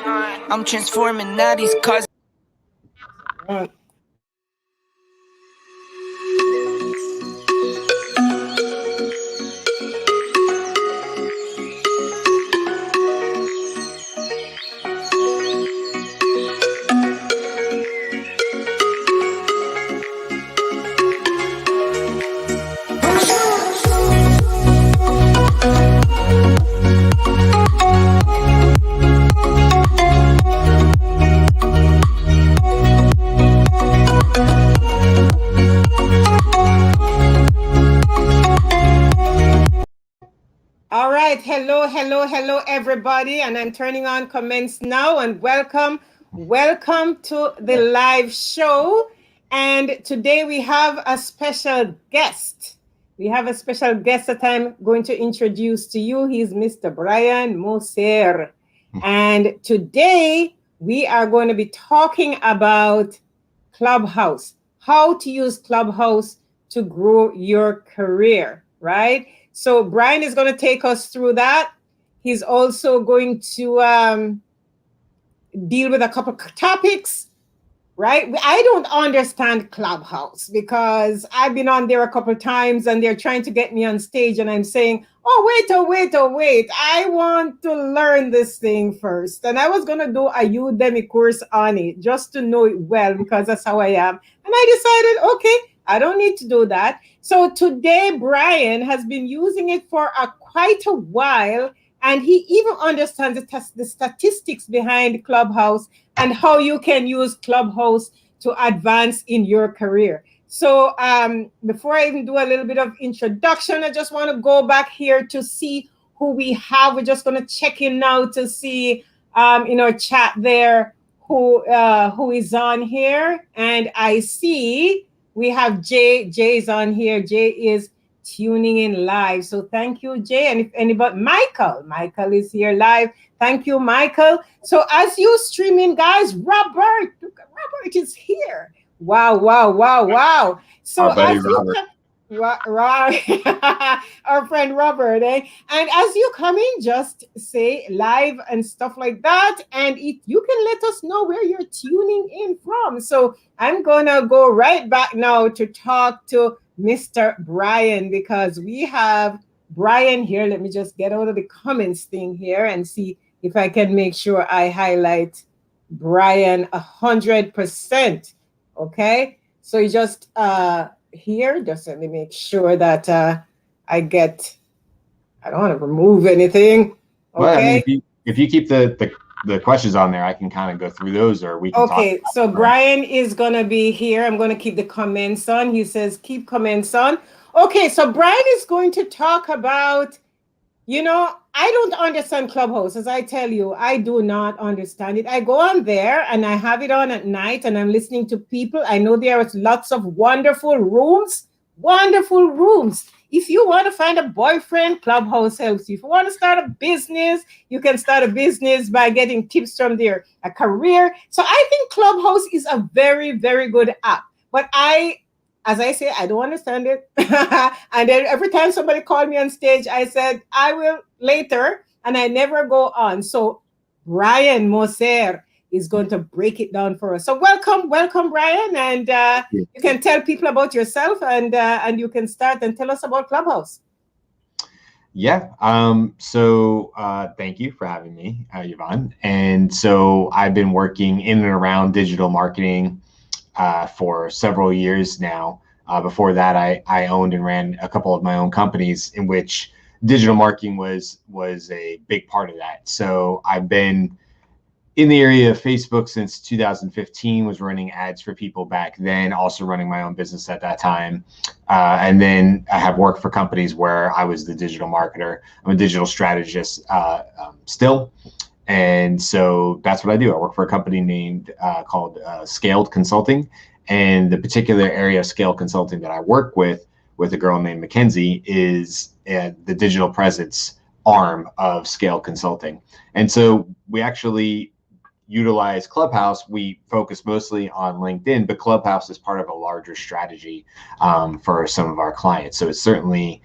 I'm transforming now these cars. All right, hello, everybody, and I'm turning on comments now, and welcome to the live show. And today we have a special guest. We have a special guest that I'm going to introduce to you. He's Mr. Brian MAUCERE. And today we are going to be talking about Clubhouse, how to use Clubhouse to grow your career, right? So Brian is going to take us through that. He's also going to deal with a couple of topics, right? I don't understand Clubhouse because I've been on there a couple of times and they're trying to get me on stage and I'm saying, oh, wait. I want to learn this thing first. And I was going to do a Udemy course on it just to know it well because that's how I am. And I decided, okay, I don't need to do that. So today, Brian has been using it for quite a while, and he even understands the statistics behind Clubhouse and how you can use Clubhouse to advance in your career. So before I even do a little bit of introduction, I just want to go back here to see who we have. We're just going to check in now to see in our chat there who is on here. And I see we have Jay. Jay's on here. Jay is tuning in live. So thank you, Jay. And if anybody, Michael is here live. Thank you, Michael. So as you streaming, guys, Robert is here. Wow. So our buddy Robert. Our friend Robert, eh? And as you come in, just say live and stuff like that, and you can let us know where you're tuning in from. So I'm gonna go right back now to talk to Mr. Brian because we have Brian here. Let me just get out of the comments thing here and see if I can make sure I highlight Brian 100%. Okay, so you just here, just let me make sure that I don't want to remove anything. Okay. Well, I mean, if you keep the questions on there, I can kind of go through those, or we can talk. Okay, so Brian is gonna be here. I'm gonna keep the comments on. He says keep comments on. Okay, so Brian is going to talk about, I don't understand Clubhouse. As I tell you, I do not understand it. I go on there and I have it on at night and I'm listening to people. I know there are lots of wonderful rooms. If you want to find a boyfriend, Clubhouse helps you. If you want to start a business, you can start a business by getting tips from there. A career. So I think Clubhouse is a very, very good app. But as I say, I don't understand it. And then every time somebody called me on stage, I said, I will later, and I never go on. So Brian MAUCERE is going to break it down for us. So welcome, Brian. And you can tell people about yourself and you can start and tell us about Clubhouse. Yeah. So thank you for having me, Yvonne. And so I've been working in and around digital marketing for several years now. Before that, I owned and ran a couple of my own companies in which digital marketing was a big part of that. So I've been in the area of Facebook since 2015, was running ads for people back then, also running my own business at that time. And then I have worked for companies where I was the digital marketer. I'm a digital strategist still. And so that's what I do. I work for a company named called Scaled Consulting. And the particular area of Scaled Consulting that I work with a girl named Mackenzie is the digital presence arm of Scaled Consulting. And so we actually utilize Clubhouse. We focus mostly on LinkedIn, but Clubhouse is part of a larger strategy for some of our clients. So it certainly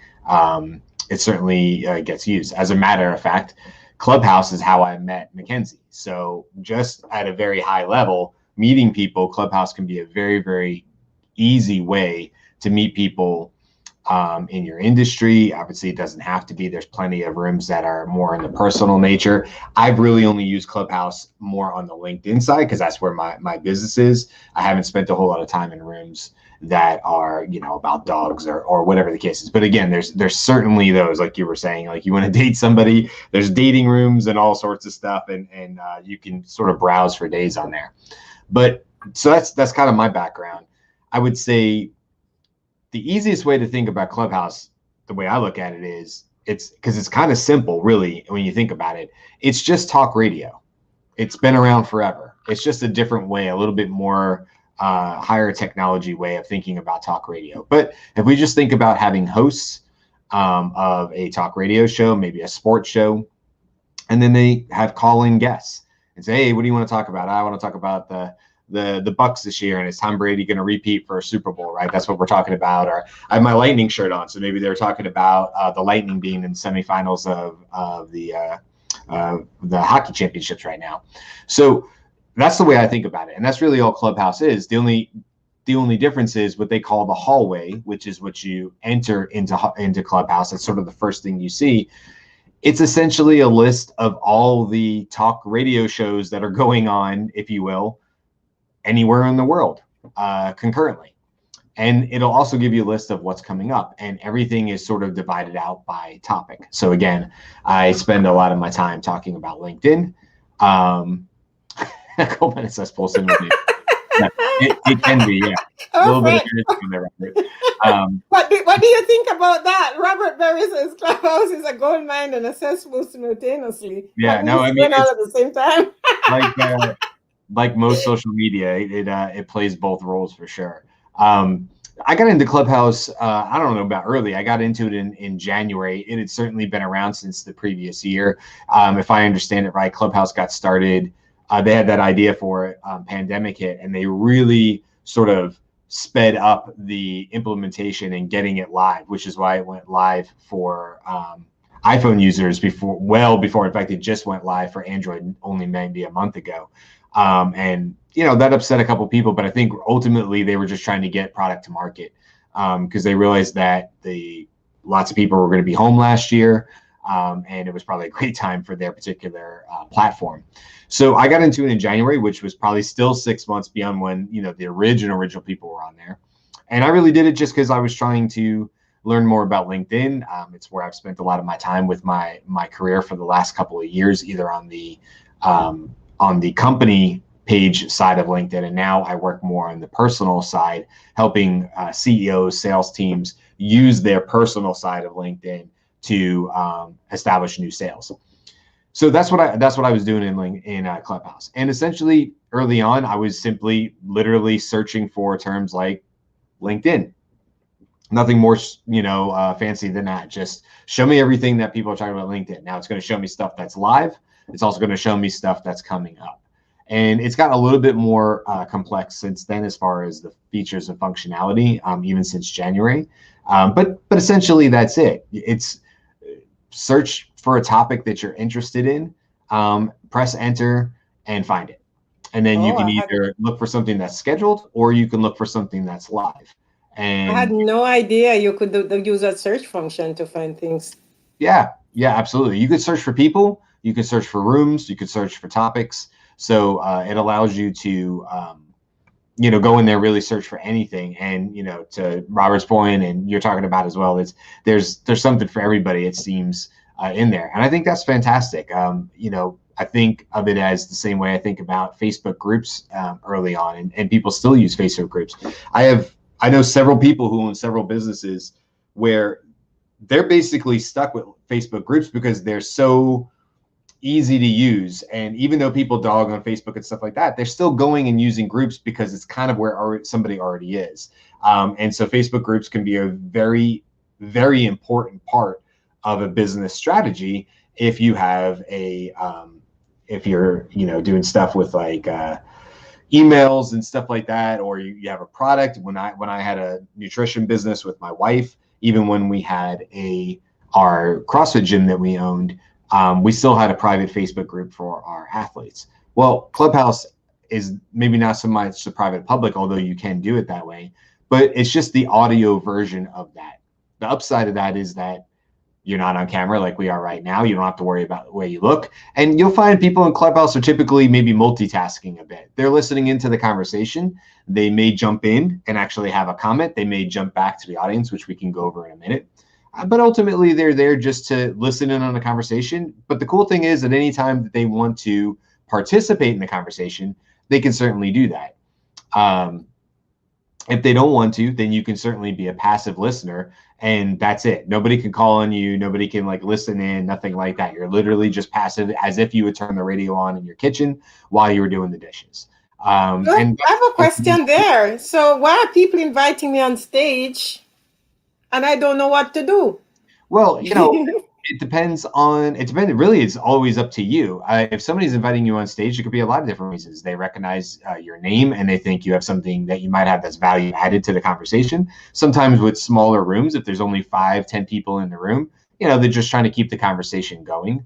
gets used. As a matter of fact, Clubhouse is how I met Mackenzie. So just at a very high level, meeting people, Clubhouse can be a very, very easy way to meet people in your industry. Obviously, it doesn't have to be. There's plenty of rooms that are more in the personal nature. I've really only used Clubhouse more on the LinkedIn side because that's where my business is. I haven't spent a whole lot of time in rooms that are, you know, about dogs or whatever the case is. But again, there's certainly those, like you were saying, like you want to date somebody, there's dating rooms and all sorts of stuff, and you can sort of browse for days on there. But so that's kind of my background. I would say the easiest way to think about Clubhouse, the way I look at it is, it's because it's kind of simple, really, when you think about it. It's just talk radio. It's been around forever. It's just a different way, a little bit more higher technology way of thinking about talk radio. But if we just think about having hosts of a talk radio show, maybe a sports show, and then they have call-in guests and say, hey, what do you want to talk about? I want to talk about the Bucks this year, and is Tom Brady going to repeat for a Super Bowl, right? That's what we're talking about. Or I have my Lightning shirt on, so maybe they're talking about the Lightning being in semifinals of the hockey championships right now. So that's the way I think about it, and that's really all Clubhouse is. The only difference is what they call the hallway, which is what you enter into Clubhouse. That's sort of the first thing you see. It's essentially a list of all the talk radio shows that are going on, if you will, anywhere in the world concurrently. And it'll also give you a list of what's coming up, and everything is sort of divided out by topic. So again, I spend a lot of my time talking about LinkedIn. Coleman says Polson with me. Yeah, it can be, yeah. A little bit of everything on there. What do you think about that? Robert Berry says Clubhouse is a gold mine and a cesspool simultaneously. Yeah, no, I mean, all at the same time. like most social media, it plays both roles for sure. I got into Clubhouse, I don't know about early. I got into it in January. It had certainly been around since the previous year. If I understand it right, Clubhouse got started. They had that idea for it, pandemic hit, and they really sort of sped up the implementation and getting it live, which is why it went live for iPhone users well before. In fact, it just went live for Android only maybe a month ago. And you know, that upset a couple people, but I think ultimately they were just trying to get product to market because they realized that lots of people were going to be home last year, and it was probably a great time for their particular platform. So I got into it in January, which was probably still 6 months beyond when, you know, the original people were on there. And I really did it just because I was trying to learn more about LinkedIn. It's where I've spent a lot of my time with my career for the last couple of years, either on the company page side of LinkedIn, and now I work more on the personal side, helping CEOs, sales teams use their personal side of LinkedIn to establish new sales. So that's what I was doing in Clubhouse. And essentially, early on, I was simply literally searching for terms like LinkedIn. Nothing more, you know, fancy than that. Just show me everything that people are talking about LinkedIn. Now it's going to show me stuff that's live. It's also going to show me stuff that's coming up. And it's gotten a little bit more complex since then as far as the features and functionality, even since January. But essentially, that's it. It's search for a topic that you're interested in, press enter, and find it. And then you can either look for something that's scheduled or you can look for something that's live. And I had no idea you could use that search function to find things. Yeah, absolutely. You could search for people, you could search for rooms, you could search for topics. So it allows you to, you know, go in there, really search for anything. And, you know, to Robert's point, and you're talking about as well, there's something for everybody, it seems, in there. And I think that's fantastic. You know, I think of it as the same way I think about Facebook groups early on, and people still use Facebook groups. I know several people who own several businesses where they're basically stuck with Facebook groups because they're so easy to use. And even though people dog on Facebook and stuff like that, they're still going and using groups because it's kind of where somebody already is. And so Facebook groups can be a very, very important part of a business strategy if you have if you're, you know, doing stuff with like emails and stuff like that, or you have a product. When I had a nutrition business with my wife, even when we had our CrossFit gym that we owned, we still had a private Facebook group for our athletes. Well, Clubhouse is maybe not so much the private public, although you can do it that way, but it's just the audio version of that. The upside of that is that you're not on camera like we are right now. You don't have to worry about the way you look. And you'll find people in Clubhouse are typically maybe multitasking a bit. They're listening into the conversation. They may jump in and actually have a comment. They may jump back to the audience, which we can go over in a minute. But ultimately, they're there just to listen in on the conversation. But the cool thing is at any time that they want to participate in the conversation, they can certainly do that. If they don't want to, then you can certainly be a passive listener, and that's it. Nobody can call on you. Nobody can like listen in, nothing like that. You're literally just passive, as if you would turn the radio on in your kitchen while you were doing the dishes. And I have a question there. So why are people inviting me on stage and I don't know what to do? Well, you know, it depends. Really, it's always up to you. If somebody's inviting you on stage, it could be a lot of different reasons. They recognize your name and they think you have something that you might have that's value added to the conversation. Sometimes with smaller rooms, if there's only 5-10 people in the room, you know, they're just trying to keep the conversation going.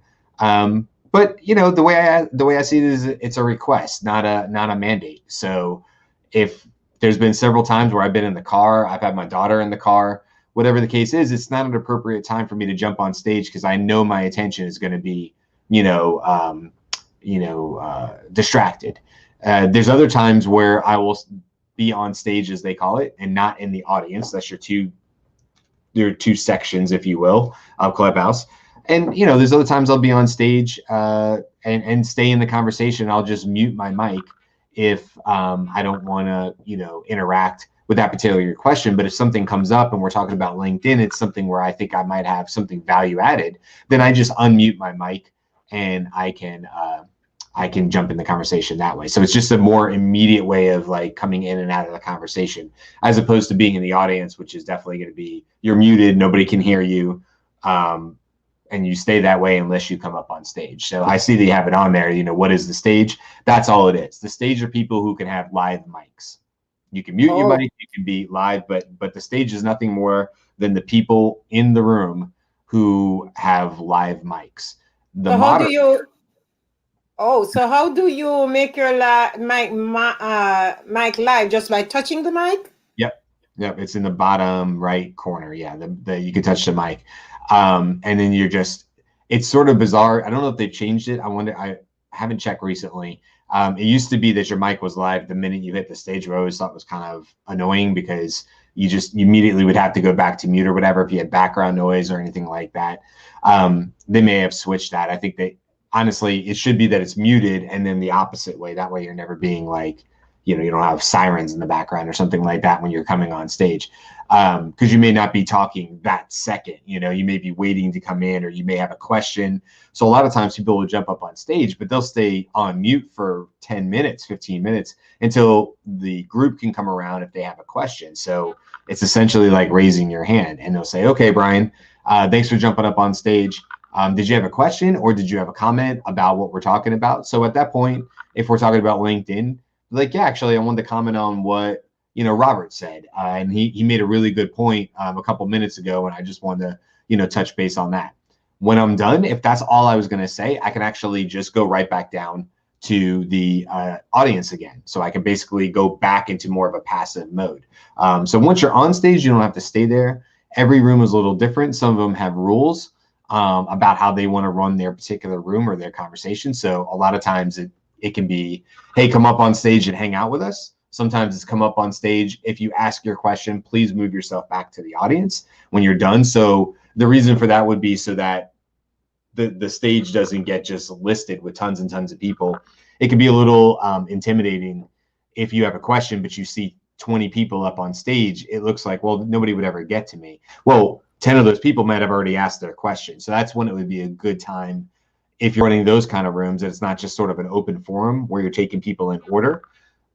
But you know, the way I see it is, it's a request, not a mandate. So if there's been several times where I've been in the car, I've had my daughter in the car, whatever the case is, it's not an appropriate time for me to jump on stage because I know my attention is going to be, distracted. There's other times where I will be on stage, as they call it, and not in the audience. That's your two sections, if you will, of Clubhouse. And you know, there's other times I'll be on stage and stay in the conversation. I'll just mute my mic if I don't want to, interact with that particular question. But if something comes up and we're talking about LinkedIn, it's something where I think I might have something value added, then I just unmute my mic and I can jump in the conversation that way. So it's just a more immediate way of like coming in and out of the conversation, as opposed to being in the audience, which is definitely going to be, you're muted, nobody can hear you. And you stay that way unless you come up on stage. So I see that you have it on there. You know, what is the stage? That's all it is. The stage are people who can have live mics. You can mute your mic, you can be live, but the stage is nothing more than the people in the room who have live mics. So how do you make your mic live? Just by touching the mic? Yep. It's in the bottom right corner. Yeah, you can touch the mic. And then it's sort of bizarre. I don't know if they've changed it. I haven't checked recently. It used to be that your mic was live the minute you hit the stage, which I always thought was kind of annoying because you immediately would have to go back to mute or whatever if you had background noise or anything like that. They may have switched that. I think honestly, it should be that it's muted and then the opposite way. That way you're never being like, you don't have sirens in the background or something like that when you're coming on stage. Because you may not be talking that second, you may be waiting to come in, or you may have a question. So a lot of times people will jump up on stage, but they'll stay on mute for 10 minutes, 15 minutes until the group can come around if they have a question. So it's essentially like raising your hand, and they'll say, okay, Brian, thanks for jumping up on stage. Did you have a question, or did you have a comment about what we're talking about? So at that point, if we're talking about LinkedIn, like, yeah, actually, I wanted to comment on what Robert said, and he made a really good point a couple minutes ago, and I just wanted to touch base on that. When I'm done, if that's all I was going to say, I can actually just go right back down to the audience again. So I can basically go back into more of a passive mode. So once you're on stage, you don't have to stay there. Every room is a little different. Some of them have rules about how they want to run their particular room or their conversation. So a lot of times it can be, hey, come up on stage and hang out with us. Sometimes it's come up on stage. If you ask your question, please move yourself back to the audience when you're done. So the reason for that would be so that the stage doesn't get just listed with tons and tons of people. It can be a little intimidating if you have a question, but you see 20 people up on stage. It looks like, well, nobody would ever get to me. Well, 10 of those people might have already asked their question. So that's when it would be a good time, if you're running those kind of rooms, it's not just sort of an open forum where you're taking people in order,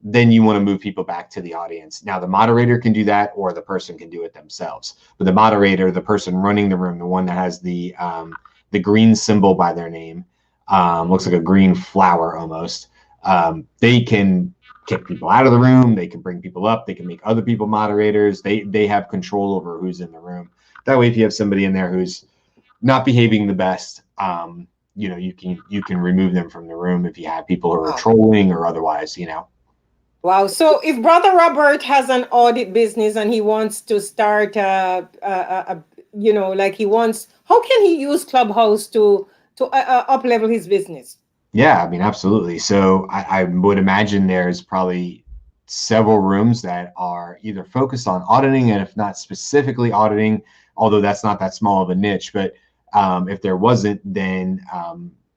then you want to move people back to the audience. Now, the moderator can do that, or the person can do it themselves. But the moderator, the person running the room, the one that has the green symbol by their name, looks like a green flower almost, they can kick people out of the room. They can bring people up. They can make other people moderators. They have control over who's in the room. That way, if you have somebody in there who's not behaving the best, you can remove them from the room if you have people who are Wow. trolling or otherwise, Wow. So if Brother Robert has an audit business and he wants to start, like he wants, how can he use Clubhouse to up level his business? Yeah, I mean, absolutely. So I would imagine there's probably several rooms that are either focused on auditing, and if not specifically auditing, although that's not that small of a niche, but if there wasn't, then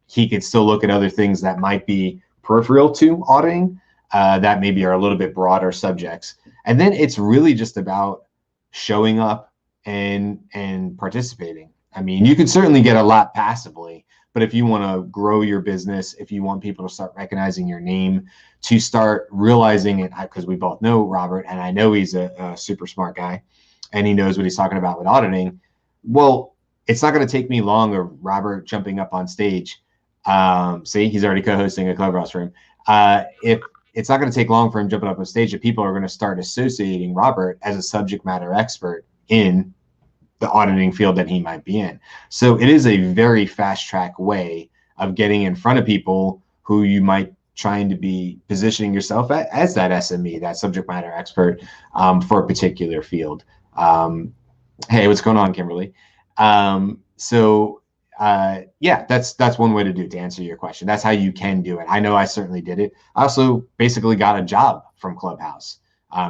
he could still look at other things that might be peripheral to auditing, that maybe are a little bit broader subjects. And then it's really just about showing up and participating. I mean, you could certainly get a lot passively, but if you want to grow your business, if you want people to start recognizing your name, to start realizing it, because we both know Robert, and I know he's a super smart guy, and he knows what he's talking about with auditing. Well, it's not going to take me long of Robert jumping up on stage. See, he's already co-hosting a Clubhouse room. If it's not going to take long for him jumping up on stage, that people are going to start associating Robert as a subject matter expert in the auditing field that he might be in. So it is a very fast track way of getting in front of people who you might trying to be positioning yourself as that SME, that subject matter expert, for a particular field. Hey, what's going on, Kimberly? Yeah, that's one way to do it, to answer your question. That's how you can do it. I know I certainly did it. I also basically got a job from Clubhouse,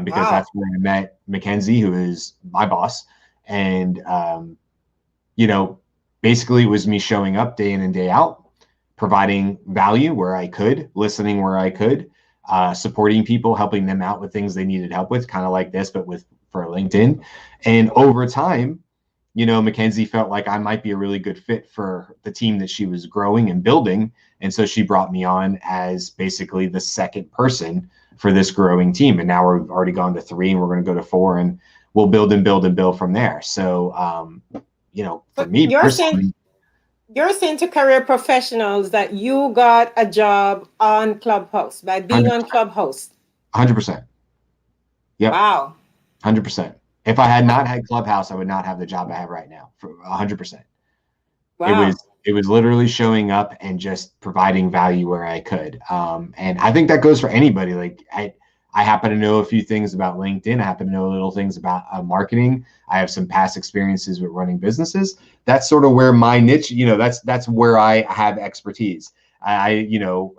because that's where I met Mackenzie, who is my boss. And, basically it was me showing up day in and day out, providing value where I could, listening where I could, supporting people, helping them out with things they needed help with, kind of like this, but for LinkedIn. And over time, Mackenzie felt like I might be a really good fit for the team that she was growing and building. And so she brought me on as basically the second person for this growing team. And now we've already gone to 3, and we're going to go to 4, and we'll build and build and build from there. So, for me personally, you're saying to career professionals that you got a job on Clubhouse by being on Clubhouse. 100%. Yep. Wow. 100%. If I had not had Clubhouse, I would not have the job I have right now, for 100%. Wow. It was literally showing up and just providing value where I could. And I think that goes for anybody. Like I happen to know a few things about LinkedIn. I happen to know little things about marketing. I have some past experiences with running businesses. That's sort of where my niche, that's where I have expertise. I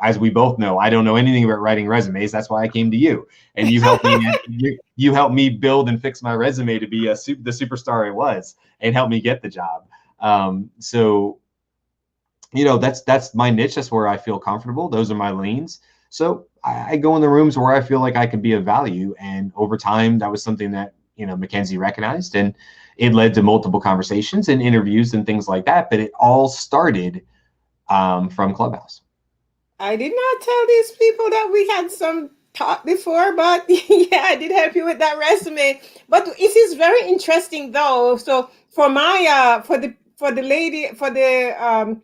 as we both know, I don't know anything about writing resumes. That's why I came to you, and you helped me. you helped me build and fix my resume to be the superstar it was, and help me get the job. So, that's my niche. That's where I feel comfortable. Those are my lanes. So I go in the rooms where I feel like I could be of value. And over time, that was something that, Mackenzie recognized, and it led to multiple conversations and interviews and things like that. But it all started from Clubhouse. I did not tell these people that we had some talk before, but yeah, I did help you with that resume. But it is very interesting though. So for my for the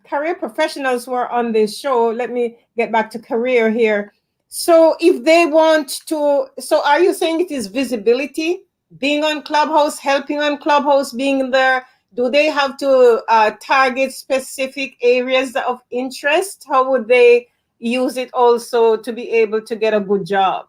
career professionals who are on this show, let me get back to career here. So if they want to, so are you saying it is visibility, being on Clubhouse, helping on Clubhouse, being there? Do they have to target specific areas of interest? How would they use it also to be able to get a good job?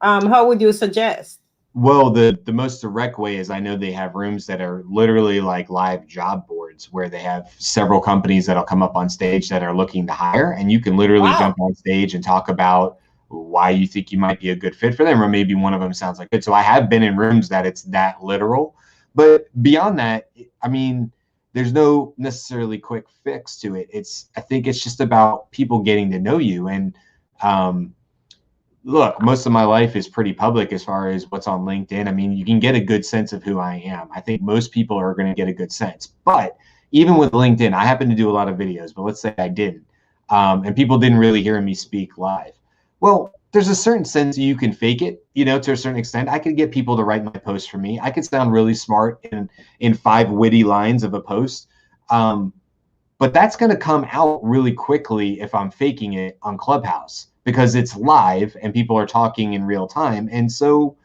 How would you suggest? Well, the most direct way is, I know they have rooms that are literally like live job boards, where they have several companies that'll come up on stage that are looking to hire, and you can literally jump on stage and talk about why you think you might be a good fit for them, or maybe one of them sounds like it. So I have been in rooms that it's that literal. But beyond that, I mean, there's no necessarily quick fix to it. I think it's just about people getting to know you. And look, most of my life is pretty public as far as what's on LinkedIn. I mean, you can get a good sense of who I am. I think most people are going to get a good sense. But even with LinkedIn, I happen to do a lot of videos, but let's say I didn't, and people didn't really hear me speak live. Well, there's a certain sense you can fake it, to a certain extent. I could get people to write my post for me. I could sound really smart in 5 witty lines of a post. But that's going to come out really quickly if I'm faking it on Clubhouse, because it's live and people are talking in real time. And so,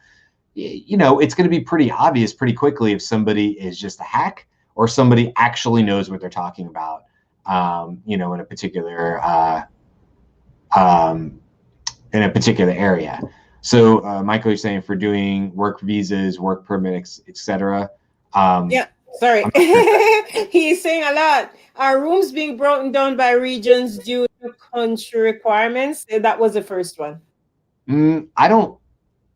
it's going to be pretty obvious pretty quickly if somebody is just a hack or somebody actually knows what they're talking about. in a particular area. So, Michael, you're saying for doing work visas, work permits, etc. Yeah, sorry. He's saying a lot. Are rooms being broken down by regions due to country requirements? That was the first one. I don't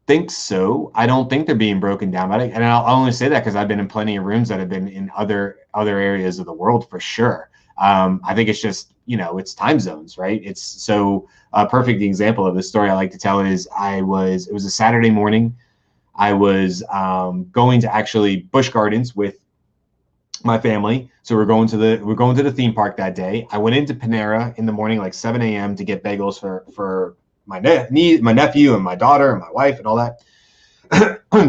think so. I don't think they're being broken down by it. And I'll only say that because I've been in plenty of rooms that have been in other areas of the world for sure. I think it's just, it's time zones, right? It's so a perfect example of the story I like to tell is it was a Saturday morning. I was going to actually Busch Gardens with my family. So we're going to the theme park that day. I went into Panera in the morning, like 7 a.m. to get bagels for my nephew and my daughter and my wife and all that.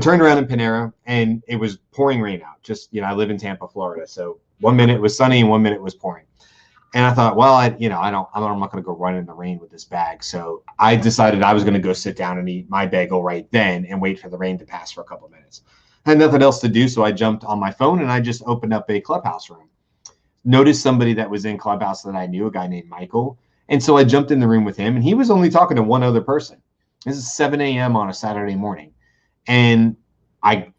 Turned around in Panera and it was pouring rain out. Just, I live in Tampa, Florida. So 1 minute it was sunny and 1 minute it was pouring. And I thought, well, I'm not going to go run in the rain with this bag. So I decided I was going to go sit down and eat my bagel right then and wait for the rain to pass for a couple of minutes. I had nothing else to do. So I jumped on my phone and I just opened up a Clubhouse room. Noticed somebody that was in Clubhouse that I knew, a guy named Michael. And so I jumped in the room with him and he was only talking to one other person. This is 7 a.m. on a Saturday morning. And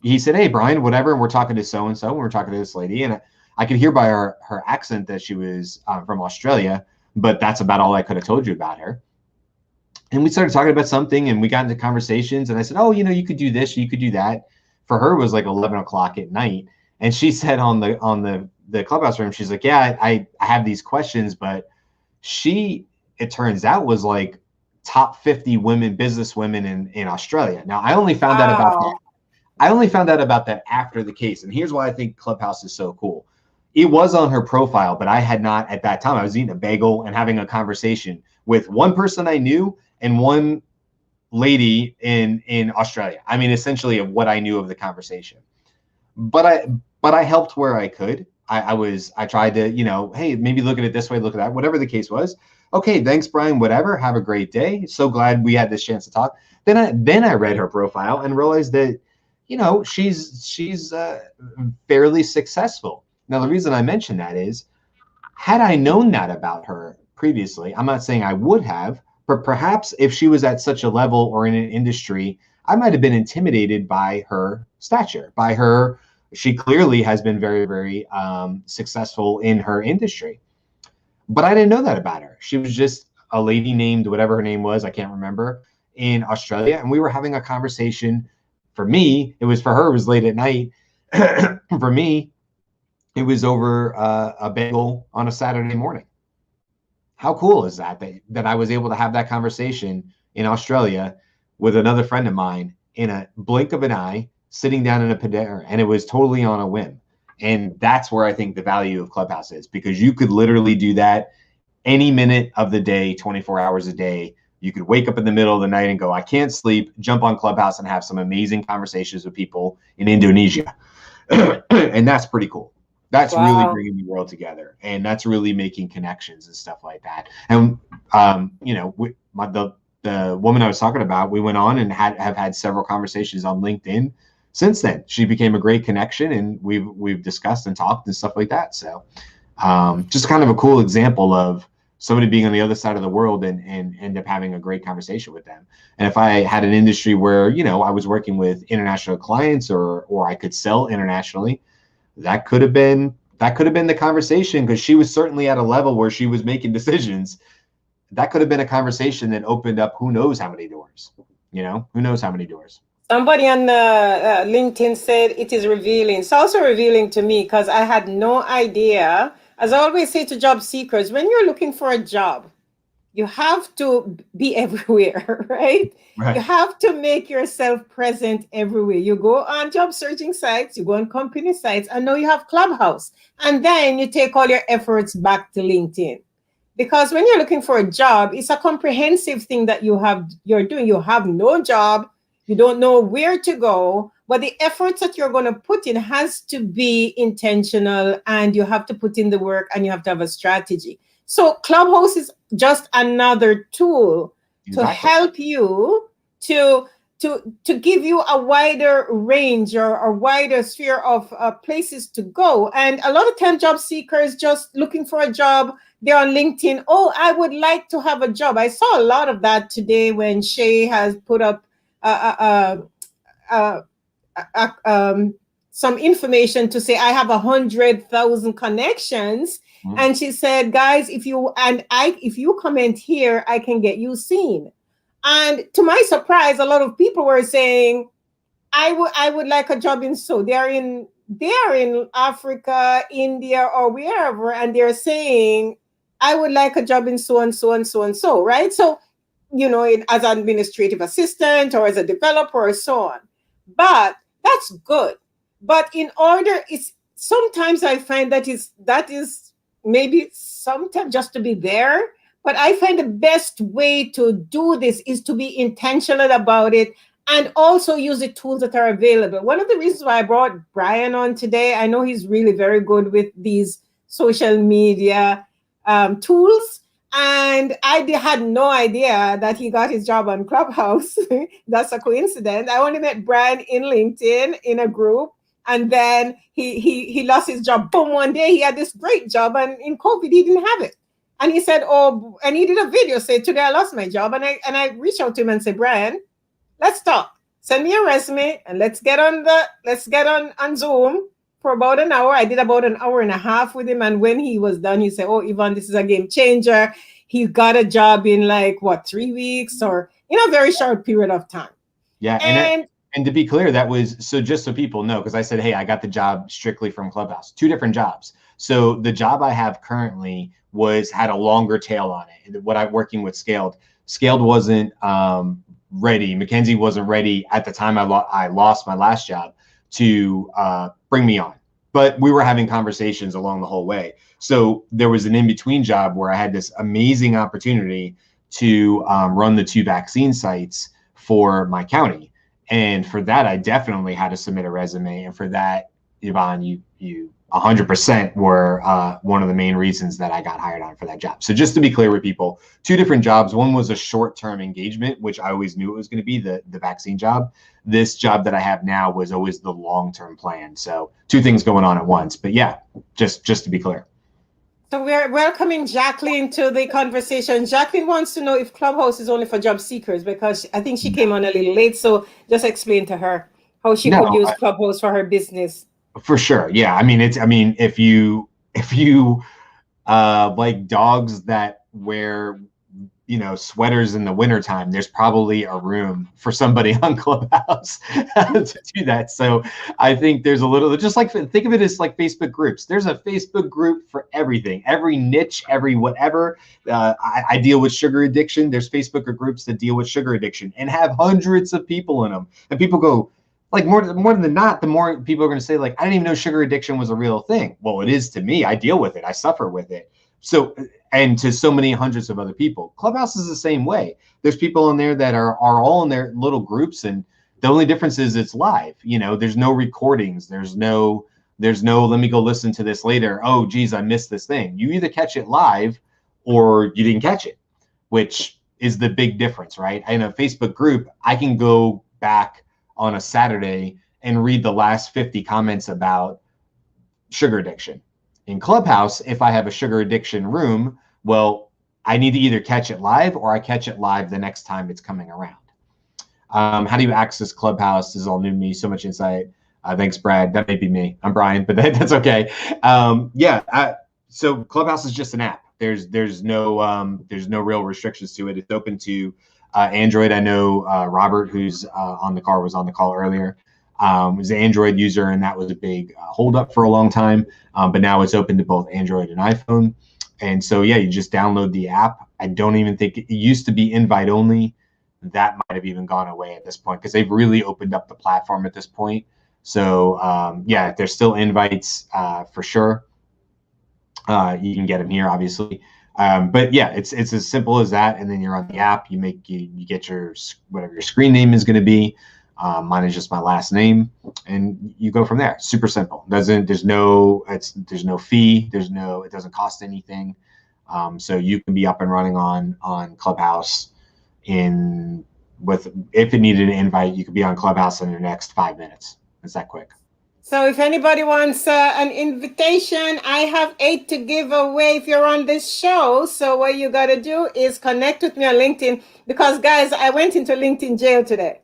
he said, hey, Brian, whatever. And we're talking to so-and-so. And we're talking to this lady. And I could hear by her accent that she was from Australia, but that's about all I could have told you about her. And we started talking about something and we got into conversations and I said, oh, you could do this, you could do that. For her, it was like 11 o'clock at night. And she said on the Clubhouse room, she's like, yeah, I have these questions, but it turns out was like top 50 business women in Australia. Now I only found out about that. I only found out about that after the case. And here's why I think Clubhouse is so cool. It was on her profile, but I had not at that time. I was eating a bagel and having a conversation with one person I knew and one lady in Australia. I mean, essentially of what I knew of the conversation. But I helped where I could. I tried to, hey, maybe look at it this way, look at that, whatever the case was. Okay, thanks, Brian, whatever. Have a great day. So glad we had this chance to talk. Then I read her profile and realized that, she's fairly successful. Now, the reason I mention that is, had I known that about her previously, I'm not saying I would have, but perhaps if she was at such a level or in an industry, I might have been intimidated by her stature, she clearly has been very, very successful in her industry. But I didn't know that about her. She was just a lady named whatever her name was, I can't remember, in Australia. And we were having a conversation. For me, it was for her, it was late at night. For me, it was over a bagel on a Saturday morning. How cool is that I was able to have that conversation in Australia with another friend of mine in a blink of an eye, sitting down in a Panera, and it was totally on a whim. And that's where I think the value of Clubhouse is, because you could literally do that any minute of the day, 24 hours a day. You could wake up in the middle of the night and go, I can't sleep, jump on Clubhouse and have some amazing conversations with people in Indonesia. And that's pretty cool. That's really bringing the world together, and that's really making connections and stuff like that. And the woman I was talking about, we went on and have had several conversations on LinkedIn since then. She became a great connection, and we've discussed and talked and stuff like that. So just kind of a cool example of somebody being on the other side of the world and end up having a great conversation with them. And if I had an industry where I was working with international clients or I could sell internationally, that could have been the conversation, because she was certainly at a level where she was making decisions. That could have been a conversation that opened up who knows how many doors. Who knows how many doors. Somebody on LinkedIn said it is revealing. It's also revealing to me, because I had no idea. As I always say to job seekers, when you're looking for a job, you have to be everywhere, right? You have to make yourself present everywhere. You go on job searching sites, you go on company sites, and now you have Clubhouse. And then you take all your efforts back to LinkedIn. Because when you're looking for a job, it's a comprehensive thing that you're doing. You have no job, you don't know where to go, but the efforts that you're going to put in has to be intentional, and you have to put in the work, and you have to have a strategy. So Clubhouse is just another tool to help you to to give you a wider range or wider sphere of places to go. And a lot of time job seekers just looking for a job, they're on LinkedIn. Oh, I would like to have a job. I saw a lot of that today when Shay has put up some information to say I have 100,000 connections. Mm-hmm. And she said, guys, if you comment here, I can get you seen. And to my surprise, a lot of people were saying, I would like a job in so they're in Africa, India, or wherever, and they're saying, I would like a job in so and so and so and so, right? So, as an administrative assistant or as a developer or so on. But that's good. But sometimes I find that is maybe sometimes just to be there. But I find the best way to do this is to be intentional about it and also use the tools that are available. One of the reasons why I brought Brian on today, I know he's really very good with these social media tools. And I had no idea that he got his job on Clubhouse. That's a coincidence. I only met Brian in LinkedIn in a group. And then he lost his job. Boom, one day he had this great job. And in COVID, he didn't have it. And he said, oh, and he did a video, say, today I lost my job. And I reached out to him and said, Brian, let's talk. Send me your resume and let's get on Zoom for about an hour. I did about an hour and a half with him. And when he was done, he said, oh, Yvonne, this is a game changer. He got a job in 3 weeks or in a very short period of time. Yeah. And to be clear, that was, so just so people know, because I said, hey, I got the job strictly from Clubhouse, 2 different jobs. So the job I have currently had a longer tail on it. What I'm working with Scaled wasn't ready. Mackenzie wasn't ready at the time I lost my last job to bring me on. But we were having conversations along the whole way. So there was an in-between job where I had this amazing opportunity to run the 2 vaccine sites for my county. And for that, I definitely had to submit a resume. And for that, Yvonne, you 100% were one of the main reasons that I got hired on for that job. So just to be clear with people, 2 different jobs. One was a short-term engagement, which I always knew it was going to be the vaccine job. This job that I have now was always the long-term plan. So 2 things going on at once. But yeah, just to be clear. So we're welcoming Jacqueline to the conversation. Jacqueline wants to know if Clubhouse is only for job seekers, because I think she came on a little late. So just explain to her how she could use Clubhouse for her business. For sure. Yeah. I mean, if you like dogs that wear, sweaters in the wintertime, there's probably a room for somebody on Clubhouse to do that. So I think there's a little, just like, think of it as like Facebook groups. There's a Facebook group for everything, every niche, every whatever. I deal with sugar addiction. There's Facebook groups that deal with sugar addiction and have hundreds of people in them. And people go, like, more than not, the more people are going to say, like, I didn't even know sugar addiction was a real thing. Well, it is to me. I deal with it. I suffer with it. So, and to so many hundreds of other people. Clubhouse is the same way. There's people in there that are all in their little groups, and the only difference is it's live. There's no recordings. There's no let me go listen to this later. Oh, geez, I missed this thing. You either catch it live or you didn't catch it, which is the big difference, right? In a Facebook group, I can go back on a Saturday and read the last 50 comments about sugar addiction. In Clubhouse, if I have a sugar addiction room, well, I need to either catch it live or I catch it live the next time it's coming around. How do you access Clubhouse? This is all new to me. So much insight. Thanks, Brad. That may be me. I'm Brian, but that's okay. So Clubhouse is just an app. There's no real restrictions to it. It's open to Android. I know Robert, who's was on the call earlier, was an Android user, and that was a big holdup for a long time. But now it's open to both Android and iPhone. And so, yeah, you just download the app. I don't even think it used to be invite only. That might have even gone away at this point because they've really opened up the platform at this point. So, yeah, there's still invites for sure. You can get them here, obviously. But yeah, it's as simple as that. And then you're on the app. You get your whatever your screen name is going to be. Mine is just my last name, and you go from there. Super simple. There's no fee. It doesn't cost anything. So you can be up and running on Clubhouse in if it needed an invite, you could be on Clubhouse in the next 5 minutes. It's that quick. So if anybody wants an invitation, I have 8 to give away if you're on this show. So what you got to do is connect with me on LinkedIn, because guys, I went into LinkedIn jail today.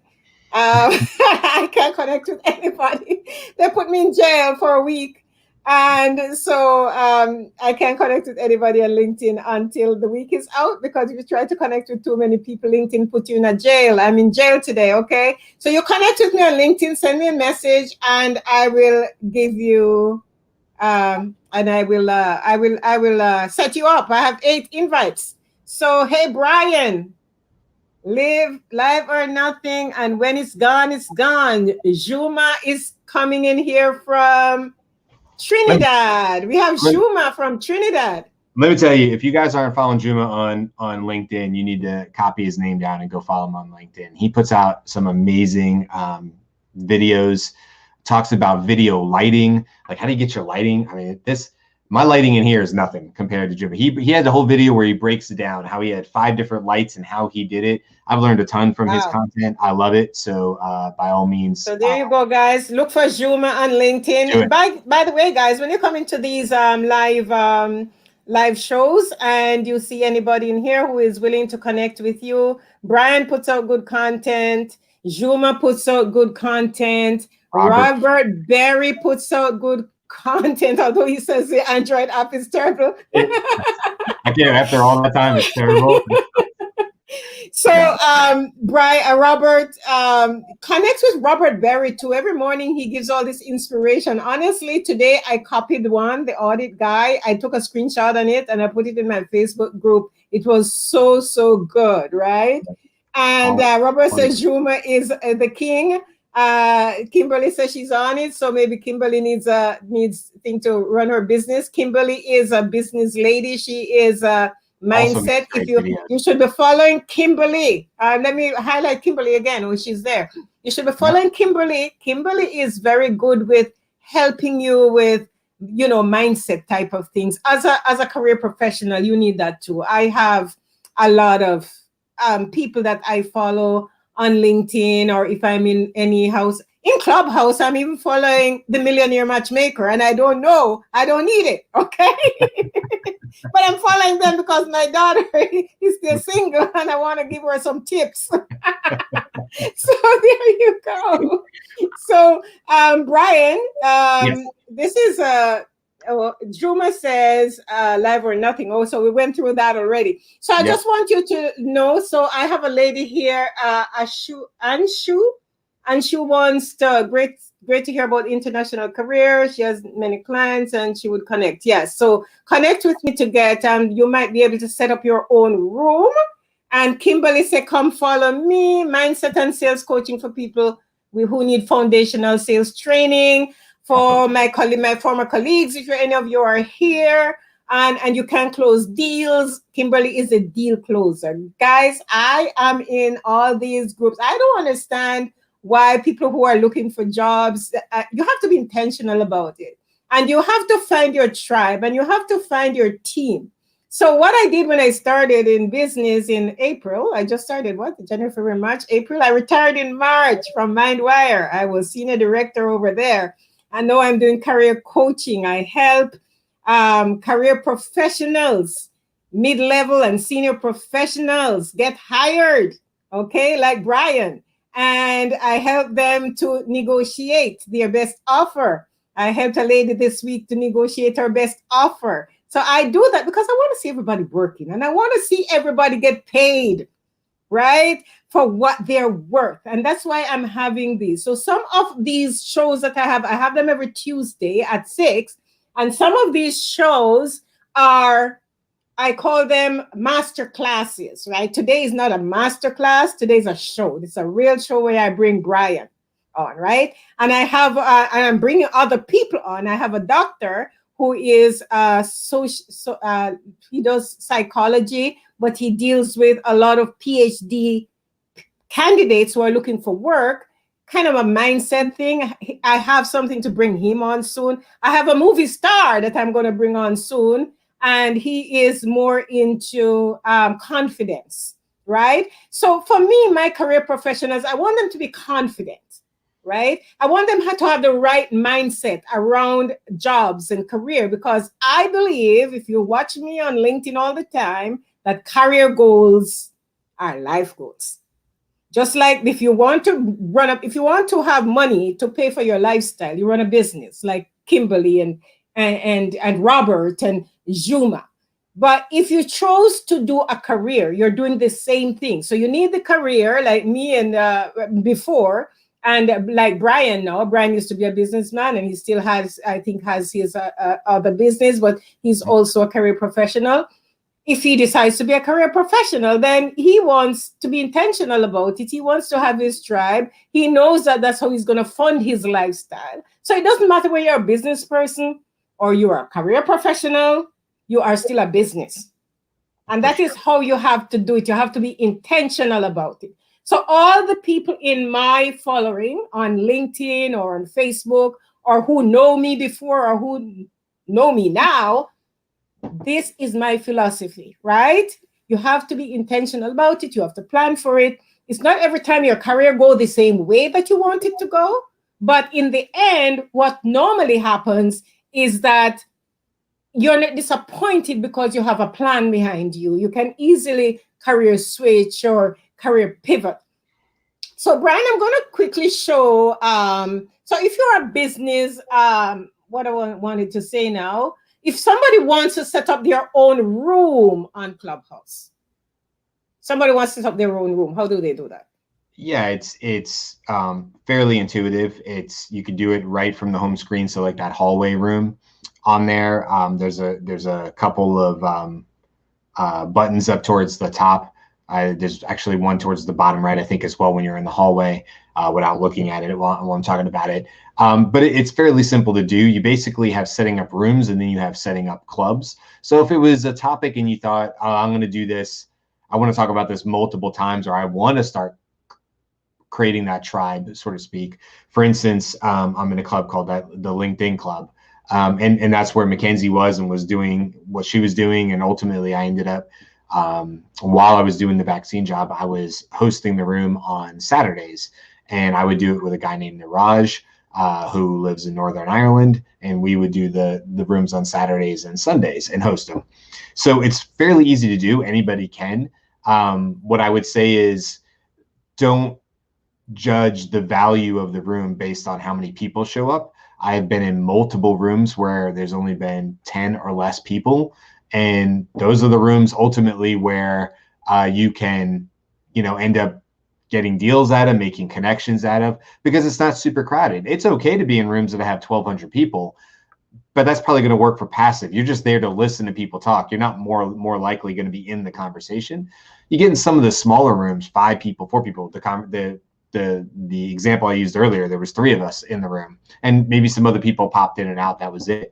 I can't connect with anybody. They put me in jail for a week. And so I can't connect with anybody on LinkedIn until the week is out, because if you try to connect with too many people, LinkedIn put you in a jail. I'm in jail today, okay? So you connect with me on LinkedIn, send me a message, and I will give you, and I will set you up. I have 8 invites. So hey, Brian, live or nothing, and when it's gone, it's gone. Juma is coming in here from Trinidad. We have Juma from Trinidad. Let me tell you, if you guys aren't following Juma on LinkedIn, you need to copy his name down and go follow him on LinkedIn. He puts out some amazing videos, talks about video lighting, like how do you get your lighting? I mean, my lighting in here is nothing compared to Juma. He had the whole video where he breaks it down, how he had 5 different lights and how he did it. I've learned a ton from his content. I love it. So by all means. So there you go, guys. Look for Juma on LinkedIn. By the way, guys, when you come into these live shows and you see anybody in here who is willing to connect with you, Brian puts out good content. Juma puts out good content. Robert Berry puts out good content, although he says the Android app is terrible. I can't, after all that time, it's terrible. So Robert, connects with Robert Berry too. Every morning he gives all this inspiration. Honestly, today I copied the audit guy. I took a screenshot on it and I put it in my Facebook group. It was so good, right? And Robert says Juma is the king. Kimberly says she's on it, so maybe Kimberly needs thing to run her business. Kimberly is a business lady. She is a mindset. If you should be following Kimberly. Let me highlight Kimberly again. Oh, she's there. You should be following Kimberly. Kimberly is very good with helping you with, mindset type of things. As a career professional, you need that too. I have a lot of people that I follow on LinkedIn, or if I'm in any house, in Clubhouse, I'm even following the Millionaire Matchmaker, and I don't need it, okay? But I'm following them because my daughter is still single and I want to give her some tips. So there you go. So Brian, yes. This is Juma says live or nothing. Oh, so we went through that already. So I just want you to know. So I have a lady here, Anshu, and she wants to great to hear about international career. She has many clients and she would connect. Yes, so connect with me to get you might be able to set up your own room. And Kimberly said, come follow me. Mindset and sales coaching for people who need foundational sales training. For my former colleagues, if any of you are here and you can close deals, Kimberly is a deal closer. Guys, I am in all these groups. I don't understand why people who are looking for jobs, you have to be intentional about it. And you have to find your tribe and you have to find your team. So what I did when I started in business in April, I just started, January, February, March, April. I retired in March from MindWire. I was senior director over there. I know I'm doing career coaching. I help career professionals, mid-level and senior professionals get hired, okay, like Brian. And I help them to negotiate their best offer. I helped a lady this week to negotiate her best offer. So I do that because I want to see everybody working and I want to see everybody get paid, right, for what they're worth. And that's why I'm having these. So some of these shows that I have them every Tuesday at 6. And some of these shows are, I call them master classes, right? Today is not a master class. Today is a show. It's a real show where I bring Brian on, right? And I have, and I'm bringing other people on. I have a doctor who is, he does psychology, but he deals with a lot of PhD candidates who are looking for work, kind of a mindset thing. I have something to bring him on soon. I have a movie star that I'm going to bring on soon. And he is more into confidence, right? So for me, my career professionals, I want them to be confident, right? I want them to have the right mindset around jobs and career, because I believe, if you watch me on LinkedIn all the time, that career goals are life goals. Just like if you want to if you want to have money to pay for your lifestyle, you run a business like Kimberly and Robert and Juma. But if you chose to do a career, you're doing the same thing. So you need the career like me and before, and like Brian now. Brian used to be a businessman, and he still has, I think, has his other business, but he's also a career professional. If he decides to be a career professional, then he wants to be intentional about it. He wants to have his tribe. He knows that that's how he's going to fund his lifestyle. So it doesn't matter whether you're a business person or you are a career professional, you are still a business. And that is how you have to do it. You have to be intentional about it. So all the people in my following on LinkedIn or on Facebook, or who know me before or who know me now, this is my philosophy, right? You have to be intentional about it. You have to plan for it. It's not every time your career go the same way that you want it to go. But in the end, what normally happens is that you're not disappointed because you have a plan behind you. You can easily career switch or career pivot. So Brian, I'm going to quickly show. So if you're a business, what I wanted to say now, if somebody wants to set up their own room on Clubhouse, somebody wants to set up their own room, how do they do that? Yeah, it's fairly intuitive. You can do it right from the home screen. So like that hallway room on there, there's a couple of buttons up towards the top. There's actually one towards the bottom right, I think, as well, when you're in the hallway, without looking at it while I'm talking about it. But it's fairly simple to do. You basically have setting up rooms, and then you have setting up clubs. So if it was a topic and you thought, oh, I'm going to do this, I want to talk about this multiple times, or I want to start creating that tribe, so to speak. For instance, I'm in a club called the LinkedIn Club. And that's where Mackenzie was and was doing what she was doing. And ultimately, I ended up, while I was doing the vaccine job, I was hosting the room on Saturdays. And I would do it with a guy named Niraj, who lives in Northern Ireland. And we would do the rooms on Saturdays and Sundays and host them. So it's fairly easy to do. Anybody can. What I would say is, don't judge the value of the room based on how many people show up. I have been in multiple rooms where there's only been 10 or less people. And those are the rooms ultimately where you can, end up getting deals out of, making connections out of, because it's not super crowded. It's okay to be in rooms that have 1,200 people, but that's probably going to work for passive. You're just there to listen to people talk. You're not more likely going to be in the conversation. You get in some of the smaller rooms, 5 people, 4 people, the example I used earlier, there was 3 of us in the room, and maybe some other people popped in and out. That was it.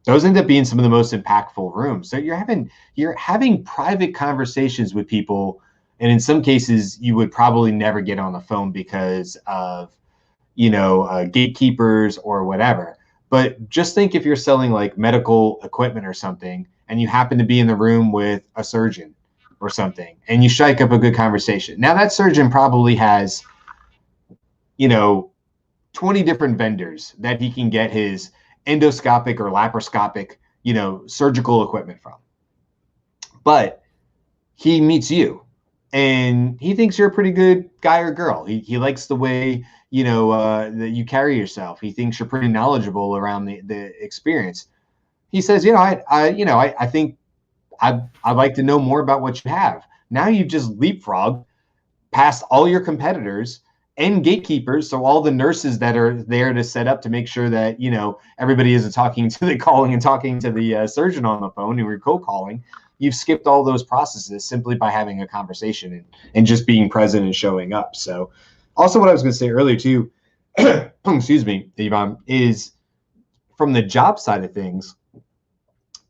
Those end up being some of the most impactful rooms. So you're having private conversations with people, and in some cases you would probably never get on the phone because of gatekeepers or whatever. But just think, if you're selling like medical equipment or something, and you happen to be in the room with a surgeon or something, and you strike up a good conversation. Now that surgeon probably has, 20 different vendors that he can get his endoscopic or laparoscopic, surgical equipment from. But he meets you and he thinks you're a pretty good guy or girl. He likes the way, that you carry yourself. He thinks you're pretty knowledgeable around the experience. He says, I think I'd like to know more about what you have. Now you've just leapfrogged past all your competitors and gatekeepers. So all the nurses that are there to set up to make sure that, everybody isn't talking to the surgeon on the phone who are cold calling. You've skipped all those processes simply by having a conversation and just being present and showing up. So also what I was going to say earlier too, excuse me, Yvonne, is from the job side of things,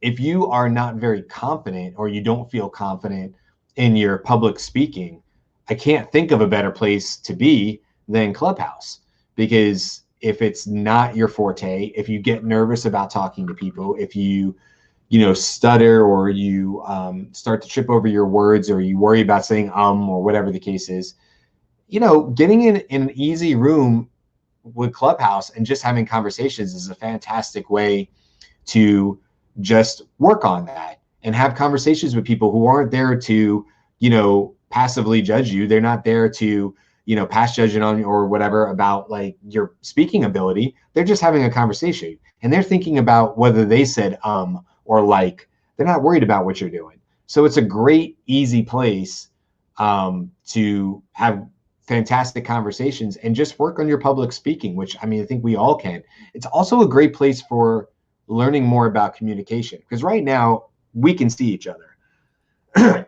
if you are not very confident or you don't feel confident in your public speaking, I can't think of a better place to be than Clubhouse. Because if it's not your forte, if you get nervous about talking to people, if you stutter, or you start to trip over your words, or you worry about saying or whatever the case is, getting in an easy room with Clubhouse and just having conversations is a fantastic way to just work on that and have conversations with people who aren't there to, passively judge you. They're not there to, pass judgment on you or whatever about like your speaking ability. They're just having a conversation, and they're thinking about whether they said or like. They're not worried about what you're doing. So it's a great, easy place to have fantastic conversations and just work on your public speaking, which I think we all can. It's also a great place for learning more about communication, because right now we can see each other.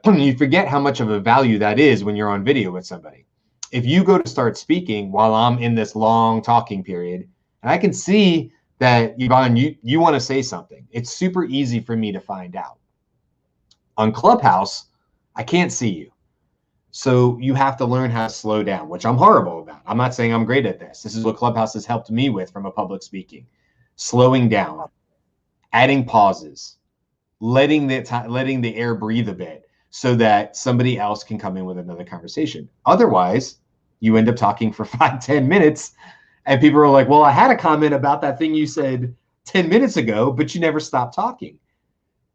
You forget how much of a value that is when you're on video with somebody. If you go to start speaking while I'm in this long talking period, and I can see that, Yvonne, you want to say something, it's super easy for me to find out. On Clubhouse, I can't see you. So you have to learn how to slow down, which I'm horrible about. I'm not saying I'm great at this. This is what Clubhouse has helped me with from a public speaking. Slowing down, adding pauses, letting the air breathe a bit so that somebody else can come in with another conversation. Otherwise, you end up talking for 5-10 minutes, and people are like, well, I had a comment about that thing you said 10 minutes ago, but you never stopped talking.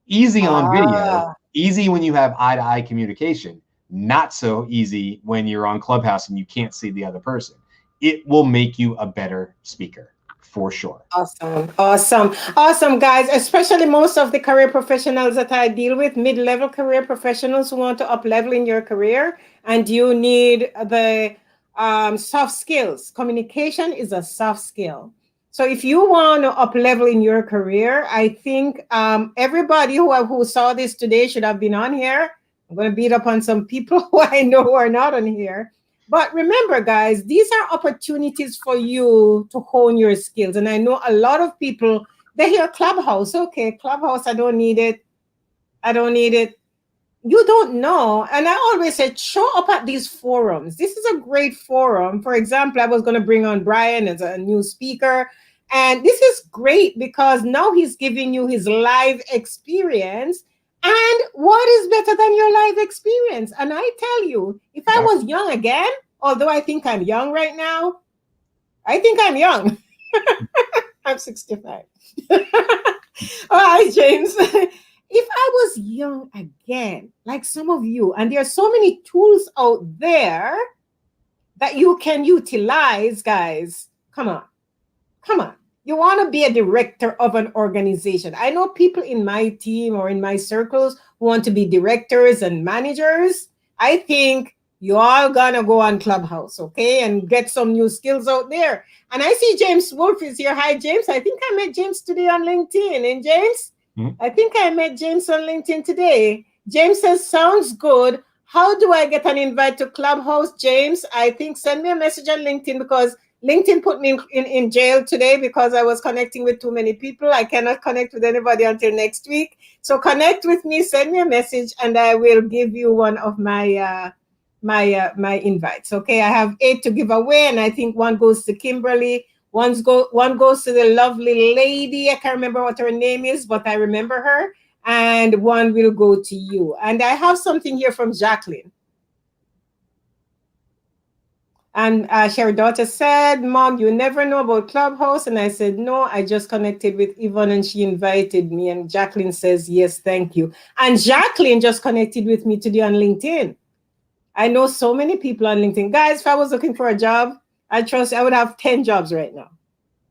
Easy on video, easy when you have eye-to-eye communication. Not so easy when you're on Clubhouse and you can't see the other person. It will make you a better speaker, for sure. Awesome, guys. Especially most of the career professionals that I deal with, mid-level career professionals who want to up-level in your career, and you need the soft skills. Communication is a soft skill. So if you want to up-level in your career, I think everybody who saw this today should have been on here. I'm going to beat up on some people who I know who are not on here. But remember, guys, these are opportunities for you to hone your skills. And I know a lot of people, they hear Clubhouse. Okay, Clubhouse, I don't need it. You don't know. And I always said, show up at these forums. This is a great forum. For example, I was going to bring on Brian as a new speaker. And this is great because now he's giving you his live experience. And what is better than your life experience? And I tell you, if I was young again, although I think I'm young right now, I think I'm young. I'm 65. All right, James. If I was young again, like some of you, and there are so many tools out there that you can utilize, guys, come on. You want to be a director of an organization. I know people in my team or in my circles who want to be directors and managers. I think you all gonna go on Clubhouse, okay, and get some new skills out there. And I see James Wolf is here. Hi, James. I think I met James today on LinkedIn. And James, I think I met James on LinkedIn today. James says, sounds good. How do I get an invite to Clubhouse, James? I think send me a message on LinkedIn, because LinkedIn put me in jail today because I was connecting with too many people. I cannot connect with anybody until next week. So connect with me, send me a message, and I will give you one of my my invites. Okay, I have 8 to give away, and I think one goes to Kimberly. One goes to the lovely lady. I can't remember what her name is, but I remember her. And one will go to you. And I have something here from Jacqueline. And Sherry Daughter said, Mom, you never know about Clubhouse. And I said, no, I just connected with Yvonne and she invited me. And Jacqueline says, yes, thank you. And Jacqueline just connected with me today on LinkedIn. I know so many people on LinkedIn. Guys, if I was looking for a job, I trust I would have 10 jobs right now.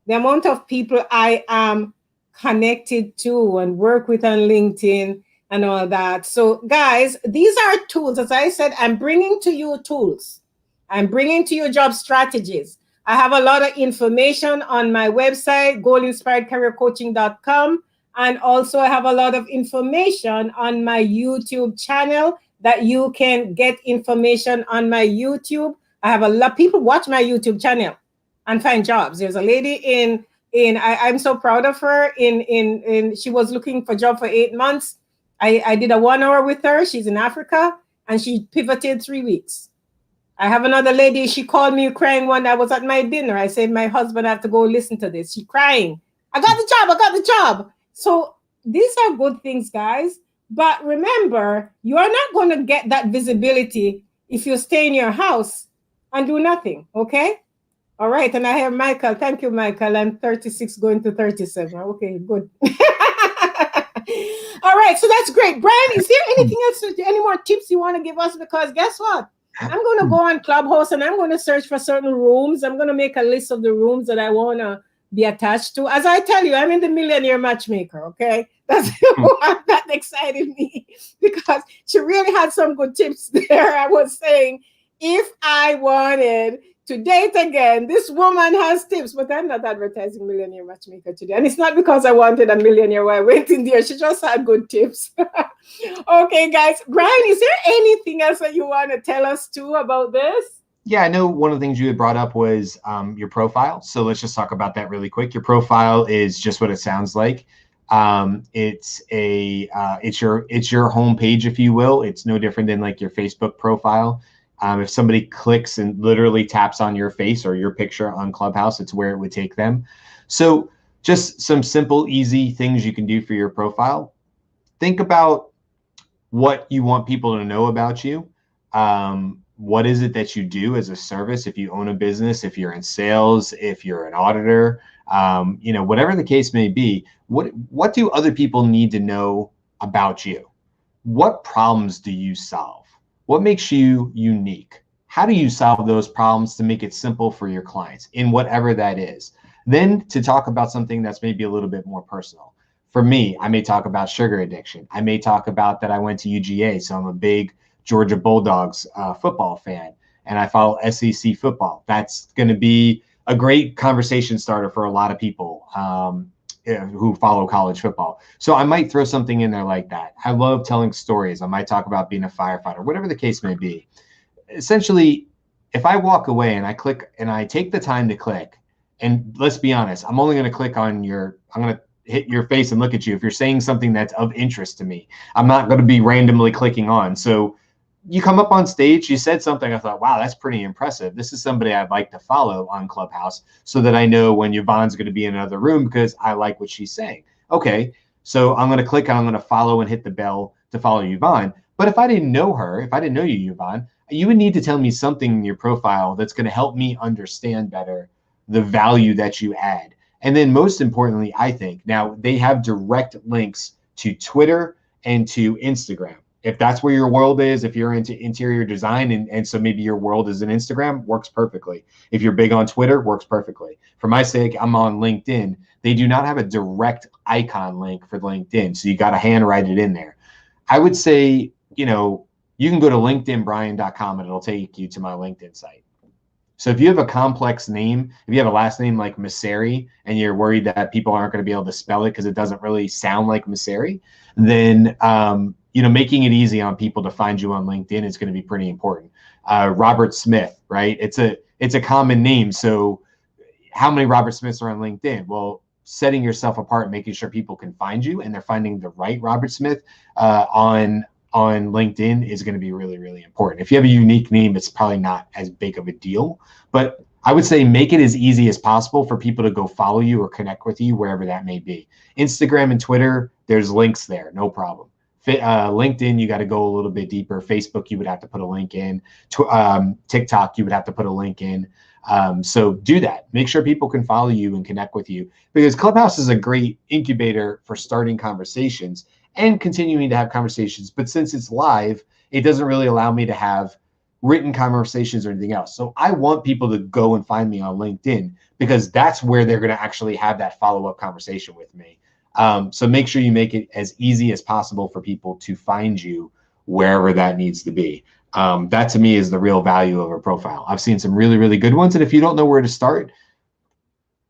The amount of people I am connected to and work with on LinkedIn and all that. So guys, these are tools. As I said, I'm bringing to you tools. I'm bringing to you job strategies. I have a lot of information on my website, goalinspiredcareercoaching.com. And also I have a lot of information on my YouTube channel that you can get information on my YouTube. I have a lot of people watch my YouTube channel and find jobs. There's a lady I'm so proud of her. She was looking for a job for 8 months. I did a 1 hour with her. She's in Africa and she pivoted 3 weeks. I have another lady. She called me crying when I was at my dinner. I said, my husband, I have to go listen to this. She crying. I got the job. So these are good things, guys. But remember, you are not going to get that visibility if you stay in your house and do nothing. Okay. All right. And I have Michael. Thank you, Michael. I'm 36 going to 37. Okay, good. All right. So that's great. Brian, is there anything else, any more tips you want to give us? Because guess what? I'm going to go on Clubhouse and I'm going to search for certain rooms. I'm going to make a list of the rooms that I want to be attached to. As I tell you, I'm in the Millionaire Matchmaker, okay? That's what that excited me because she really had some good tips there. I was saying, if I wanted to date again, this woman has tips, but I'm not advertising Millionaire Matchmaker today. And it's not because I wanted a millionaire while I went in there. She just had good tips. Okay, guys. Brian, is there anything else that you want to tell us too about this? Yeah, I know one of the things you had brought up was your profile. So let's just talk about that really quick. Your profile is just what it sounds like. It's your homepage, if you will. It's no different than like your Facebook profile. If somebody clicks and literally taps on your face or your picture on Clubhouse, it's where it would take them. So just some simple, easy things you can do for your profile. Think about what you want people to know about you. What is it that you do as a service? If you own a business, if you're in sales, if you're an auditor, whatever the case may be, what do other people need to know about you? What problems do you solve? What makes you unique? How do you solve those problems to make it simple for your clients in whatever that is? Then to talk about something that's maybe a little bit more personal. For me, I may talk about sugar addiction. I may talk about that I went to UGA, so I'm a big Georgia Bulldogs football fan, and I follow SEC football. That's going to be a great conversation starter for a lot of people who follow college football. So I might throw something in there like that. I love telling stories. I might talk about being a firefighter, whatever the case may be. Essentially, if I walk away and I click and I take the time to click, and let's be honest, I'm only going to click on I'm going to hit your face and look at you if you're saying something that's of interest to me. I'm not going to be randomly clicking on. So you come up on stage, you said something, I thought, wow, that's pretty impressive. This is somebody I'd like to follow on Clubhouse so that I know when Yvonne's going to be in another room because I like what she's saying. Okay, so I'm going to click and I'm going to follow and hit the bell to follow Yvonne. But if I didn't know her, if I didn't know you, Yvonne, you would need to tell me something in your profile that's going to help me understand better the value that you add. And then most importantly, I think, now they have direct links to Twitter and to Instagram. If that's where your world is, if you're into interior design and so maybe your world is in Instagram, works perfectly. If you're big on Twitter, works perfectly. For my sake, I'm on LinkedIn. They do not have a direct icon link for LinkedIn, so you got to handwrite it in there. I would say, you can go to linkedinbrian.com and it'll take you to my LinkedIn site. So if you have a complex name, if you have a last name like MAUCERE and you're worried that people aren't going to be able to spell it because it doesn't really sound like MAUCERE, then making it easy on people to find you on LinkedIn is going to be pretty important. Robert Smith, right? It's a common name. So how many Robert Smiths are on LinkedIn? Well, setting yourself apart, making sure people can find you and they're finding the right Robert Smith on LinkedIn is going to be really, really important. If you have a unique name, it's probably not as big of a deal, but I would say make it as easy as possible for people to go follow you or connect with you wherever that may be. Instagram and Twitter, there's links there, no problem. LinkedIn, you got to go a little bit deeper. Facebook, you would have to put a link in. TikTok, you would have to put a link in. So do that. Make sure people can follow you and connect with you because Clubhouse is a great incubator for starting conversations and continuing to have conversations. But since it's live, it doesn't really allow me to have written conversations or anything else. So I want people to go and find me on LinkedIn because that's where they're going to actually have that follow-up conversation with me. So make sure you make it as easy as possible for people to find you wherever that needs to be. That to me is the real value of a profile. I've seen some really, really good ones. And if you don't know where to start,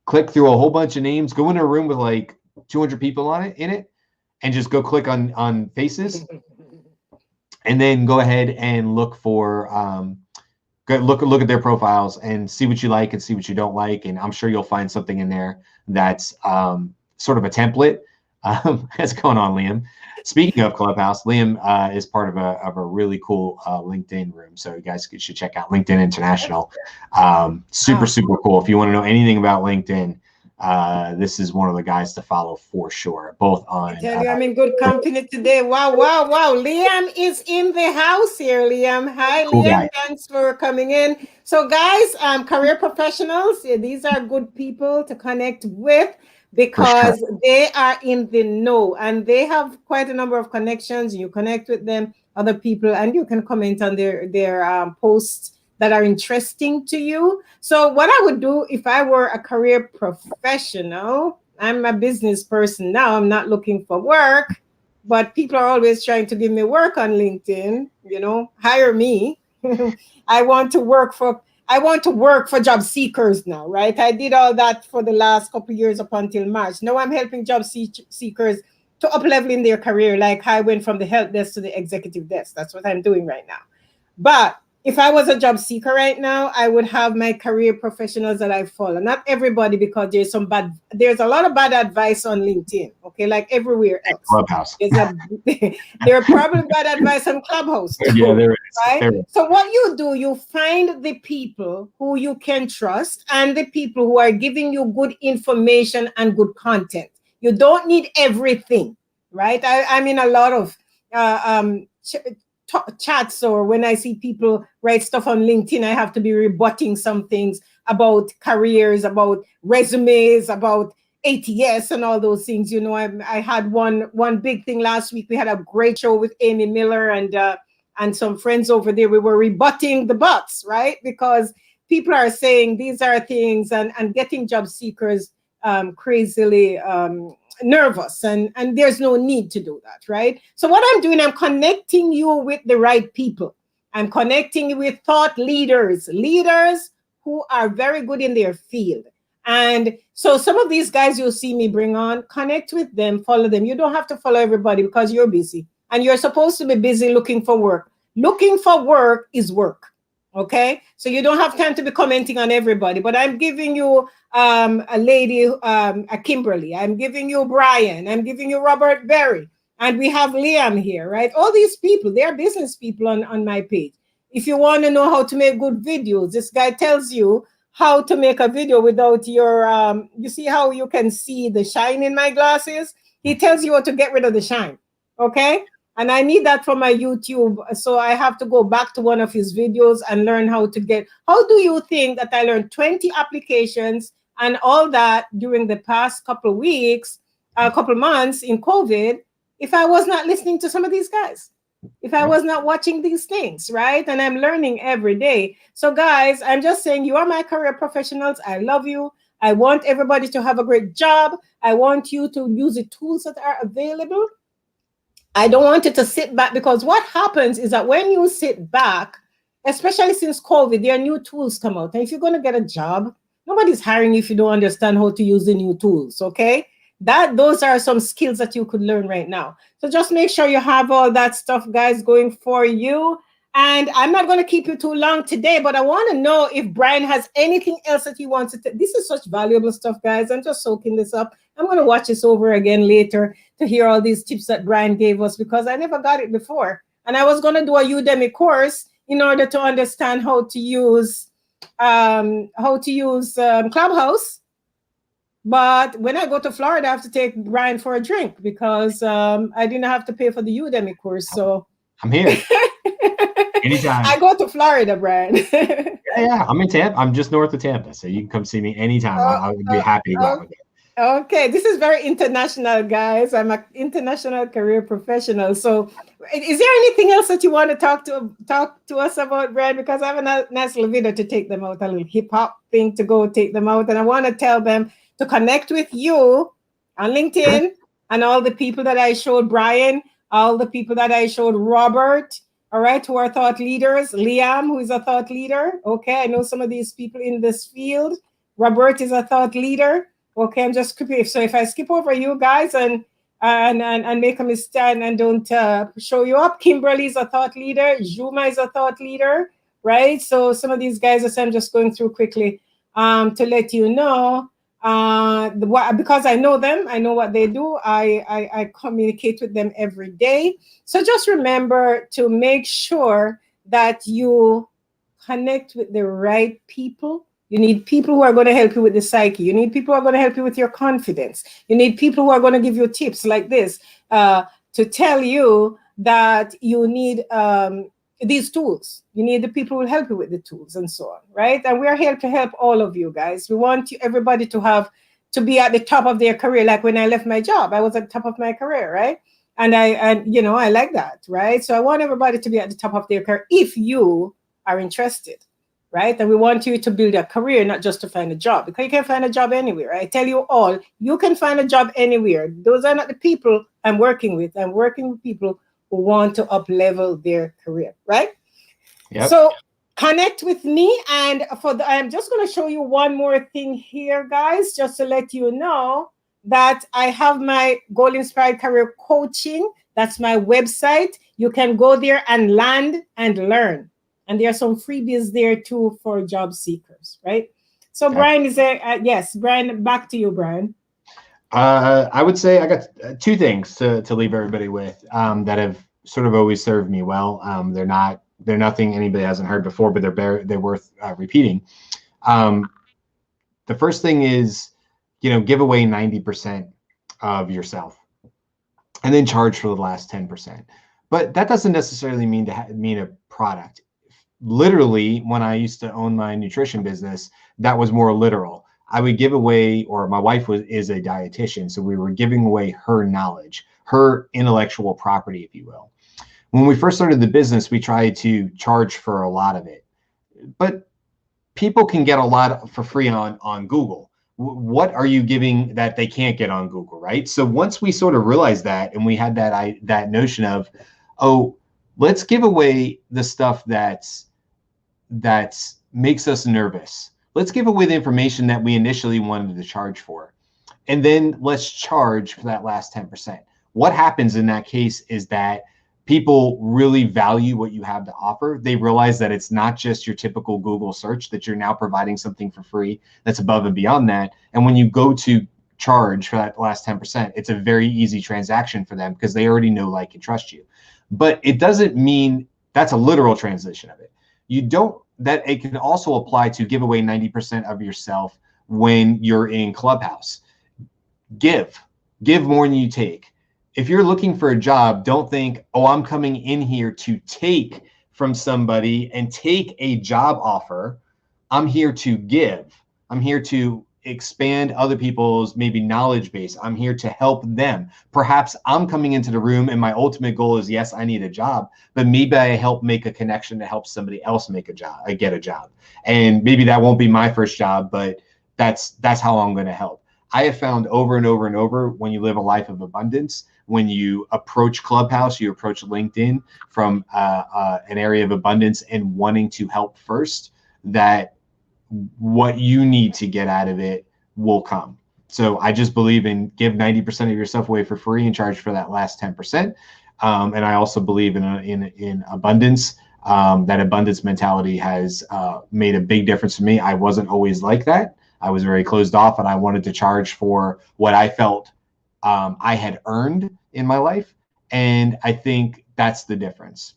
click through a whole bunch of names, go into a room with like 200 people in it, and just go click on faces. And then go ahead and look for look at their profiles and see what you like and see what you don't like. And I'm sure you'll find something in there that's sort of a template. What's going on, Liam? Speaking of Clubhouse, Liam is part of a really cool LinkedIn room. So you guys should check out LinkedIn International. Super cool. If you want to know anything about LinkedIn, this is one of the guys to follow for sure, both on. I tell you, I'm in good company today. Wow, wow, wow. Liam is in the house here, Liam. Hi, Cool Liam. guy. Thanks for coming in. So, guys, career professionals, these are good people to connect with because they are in the know and they have quite a number of connections. You connect with them, other people, and you can comment on their posts that are interesting to you. So what I would do if I were a career professional, I'm a business person now, I'm not looking for work, but people are always trying to give me work on LinkedIn, hire me. I want to work for job seekers now, right? I did all that for the last couple of years up until March. Now I'm helping job seekers to up level in their career, like I went from the help desk to the executive desk. That's what I'm doing right now. But if I was a job seeker right now, I would have my career professionals that I follow. Not everybody, because there's a lot of bad advice on LinkedIn, okay, like everywhere else. Clubhouse. There's probably bad advice on Clubhouse too, yeah, there is. right? There is. So what you do, you find the people who you can trust and the people who are giving you good information and good content. You don't need everything, right? I'm in a lot of chats, or when I see people write stuff on LinkedIn, I have to be rebutting some things about careers, about resumes, about ATS and all those things. I had one big thing last week. We had a great show with Amy Miller and some friends over there. We were rebutting the bots, right? Because people are saying these are things and getting job seekers crazily nervous, and there's no need to do that, right? So what I'm doing, I'm connecting you with the right people. I'm connecting you with thought leaders who are very good in their field. And so some of these guys you'll see me bring on, connect with them, follow them. You don't have to follow everybody because you're busy and you're supposed to be busy looking for work. Looking for work is work. Okay, so you don't have time to be commenting on everybody, but I'm giving you a lady, a Kimberly, I'm giving you Brian, I'm giving you Robert Berry, and we have Liam here, right? All these people, they're business people on my page. If you want to know how to make good videos, this guy tells you how to make a video without your, you see how you can see the shine in my glasses? He tells you how to get rid of the shine, okay? And I need that for my YouTube. So I have to go back to one of his videos and learn how do you think that I learned 20 applications and all that during the past couple of weeks, a couple of months in COVID, if I was not listening to some of these guys, if I was not watching these things, right? And I'm learning every day. So guys, I'm just saying, you are my career professionals. I love you. I want everybody to have a great job. I want you to use the tools that are available. I don't want it to sit back, because what happens is that when you sit back, especially since COVID, there are new tools come out. And if you're going to get a job, nobody's hiring you if you don't understand how to use the new tools, okay? Those are some skills that you could learn right now. So just make sure you have all that stuff, guys, going for you. And I'm not going to keep you too long today, but I want to know if Brian has anything else that he wants to. This is such valuable stuff, guys. I'm just soaking this up. I'm going to watch this over again later to hear all these tips that Brian gave us, because I never got it before. And I was going to do a Udemy course in order to understand how to use Clubhouse. But when I go to Florida, I have to take Brian for a drink because I didn't have to pay for the Udemy course. So I'm here. Anytime. I go to Florida, Brian. yeah. I'm in Tampa. I'm just north of Tampa, so you can come see me anytime. I would be happy to go out with you. Okay, this is very international, guys. I'm an international career professional. So, is there anything else that you want to talk to us about, Brian? Because I have a nice little video to take them out, a little hip hop thing to go take them out, and I want to tell them to connect with you on LinkedIn and all the people that I showed Brian, all the people that I showed Robert. All right, who are thought leaders. Liam, who is a thought leader. Okay, I know some of these people in this field. Robert is a thought leader. Okay, I'm just skipping. So if I skip over you guys and make a mistake and don't show you up, Kimberly is a thought leader. Juma is a thought leader, right? So some of these guys, as I'm just going through quickly to let you know, because I know them, I know what they do. I communicate with them every day. So just remember to make sure that you connect with the right people You need people who are going to help you with the psyche. You need people who are going to help you with your confidence. You need people who are going to give you tips like this to tell you that you need these tools. You need the people who will help you with the tools and so on, right? And we're here to help all of you guys. We want everybody to be at the top of their career. Like when I left my job, I was at the top of my career, right? And I like that, right? So I want everybody to be at the top of their career if you are interested, right? And we want you to build a career, not just to find a job, because you can find a job anywhere. I tell you all, you can find a job anywhere. Those are not the people I'm working with. I'm working with people who want to up-level their career, right? Yep. So connect with me. And I'm just going to show you one more thing here, guys, just to let you know that I have my Goal Inspired Career Coaching. That's my website. You can go there and land and learn. And there are some freebies there too for job seekers, right? So okay. Brian is there. Yes, Brian, back to you, Brian. I would say I got two things to leave everybody with that have sort of always served me well. They're nothing anybody hasn't heard before, but they're worth repeating. The first thing is, give away 90% of yourself, and then charge for the last 10%. But that doesn't necessarily mean a product. Literally, when I used to own my nutrition business, that was more literal. I would give away, or my wife is a dietitian, so we were giving away her knowledge, her intellectual property, if you will. When we first started the business, we tried to charge for a lot of it, but people can get a lot for free on Google. What are you giving that they can't get on Google, right? So once we sort of realized that, and we had that notion of, oh, let's give away the stuff that makes us nervous. Let's give away the information that we initially wanted to charge for, and then let's charge for that last 10%. What happens in that case is that people really value what you have to offer. They realize that it's not just your typical Google search, that you're now providing something for free that's above and beyond that. And when you go to charge for that last 10%, it's a very easy transaction for them because they already know, like, and trust you. But it doesn't mean that's a literal transition of it. That it can also apply to give away 90% of yourself when you're in Clubhouse. Give more than you take. If you're looking for a job, don't think, oh, I'm coming in here to take from somebody and take a job offer. I'm here to give. I'm here to expand other people's maybe knowledge base. I'm here to help them. Perhaps I'm coming into the room and my ultimate goal is, yes, I need a job, but maybe I help make a connection to help somebody else get a job. And maybe that won't be my first job, but that's how I'm going to help. I have found over and over and over, when you live a life of abundance, when you approach Clubhouse, you approach LinkedIn from an area of abundance and wanting to help first, that what you need to get out of it will come. So I just believe in give 90% of yourself away for free and charge for that last 10%. And I also believe in abundance. That abundance mentality has made a big difference for me. I wasn't always like that. I was very closed off, and I wanted to charge for what I felt I had earned in my life. And I think that's the difference.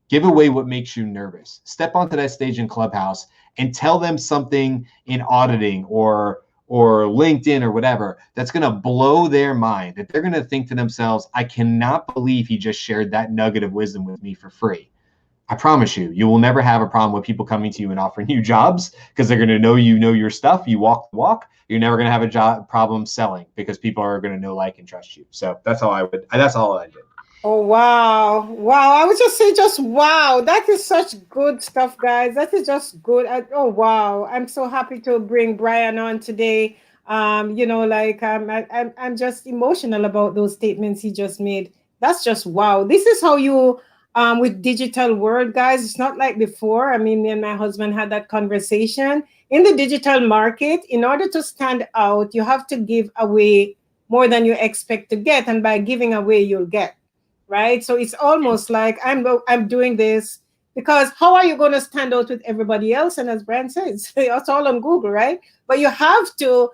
Give away what makes you nervous. Step onto that stage in Clubhouse and tell them something in auditing or LinkedIn or whatever that's going to blow their mind, that they're going to think to themselves, I cannot believe he just shared that nugget of wisdom with me for free. I promise you will never have a problem with people coming to you and offering you jobs, because they're going to know you know your stuff. You walk the walk. You're never going to have a problem selling, because people are going to know, like, and trust you. So that's all I did. Oh, wow. Wow. I would just say wow. That is such good stuff, guys. That is just good. Oh, wow. I'm so happy to bring Brian on today. I'm just emotional about those statements he just made. That's just wow. This is how you, with digital world, guys, it's not like before. I mean, me and my husband had that conversation. In the digital market, in order to stand out, you have to give away more than you expect to get. And by giving away, you'll get. Right? So it's almost like I'm doing this because how are you going to stand out with everybody else? And as Brian says, it's all on Google, right? But you have to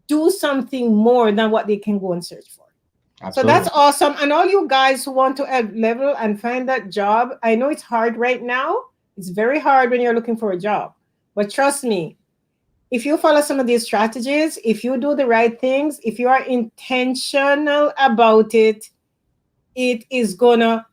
do something more than what they can go and search for. Absolutely. So that's awesome. And all you guys who want to up level and find that job, I know it's hard right now. It's very hard when you're looking for a job. But trust me, if you follow some of these strategies, if you do the right things, if you are intentional about it, it is gonna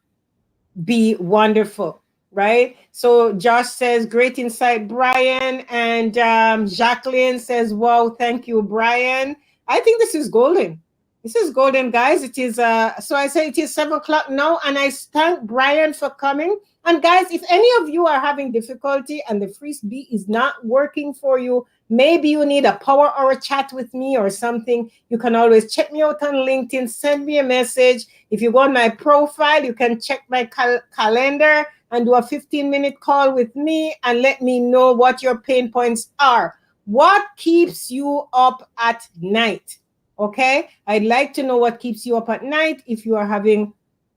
be wonderful, right? So Josh says, great insight, Brian. And Jacqueline says, wow, thank you, Brian. I think this is golden. This is golden, guys. It is, so I say it is 7 o'clock now, and I thank Brian for coming. And guys, if any of you are having difficulty and the frisbee is not working for you, maybe you need a power or a chat with me or something, you can always check me out on LinkedIn, send me a message. If you go on my profile, you can check my calendar and do a 15-minute call with me and let me know what your pain points are. What keeps you up at night? Okay, I'd like to know what keeps you up at night if you are having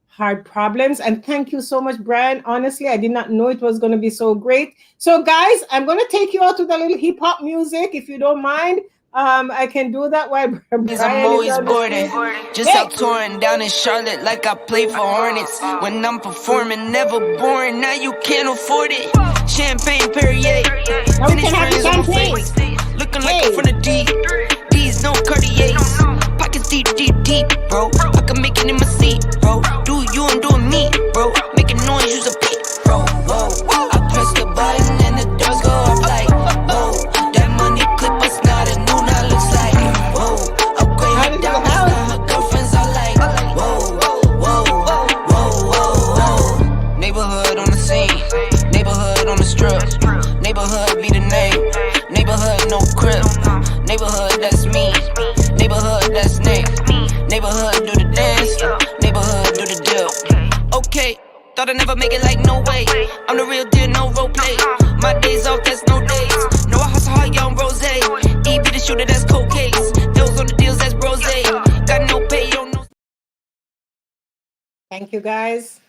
hard problems. And thank you so much, Brian. Honestly, I did not know it was going to be so great. So guys, I'm going to take you out with a little hip hop music, if you don't mind. I can do that while Brian I'm always is on boarding, the just out touring down in Charlotte like I play for Hornets. When I'm performing, never boring, now you can't afford it. Champagne Perrier, finish frames on my face, looking like I'm from the D. D's no Cartiers, pockets deep, deep, deep, bro. I can make it in my seat, bro. Do you and doing me, bro. Making noise, use a beat, bro. Whoa, I press the button and the doors go off like, whoa. That money clip us now, the new now looks like, whoa. Upgrade her diamonds, now her girlfriends are like, whoa, whoa, whoa, whoa, whoa. Neighborhood on the scene, neighborhood on the strip, neighborhood be the name, neighborhood no crib, neighborhood that's me, neighborhood that's Nick, neighborhood do the dance, neighborhood do the deal. Okay, thought I'd never make it like no way, I'm the real deal, no role play. My days off, that's no days. No, I hustle hard, young rose. E be the shooter, that's cold case. Those on the deals, that's brose. Got no pay, on no. Thank you, guys.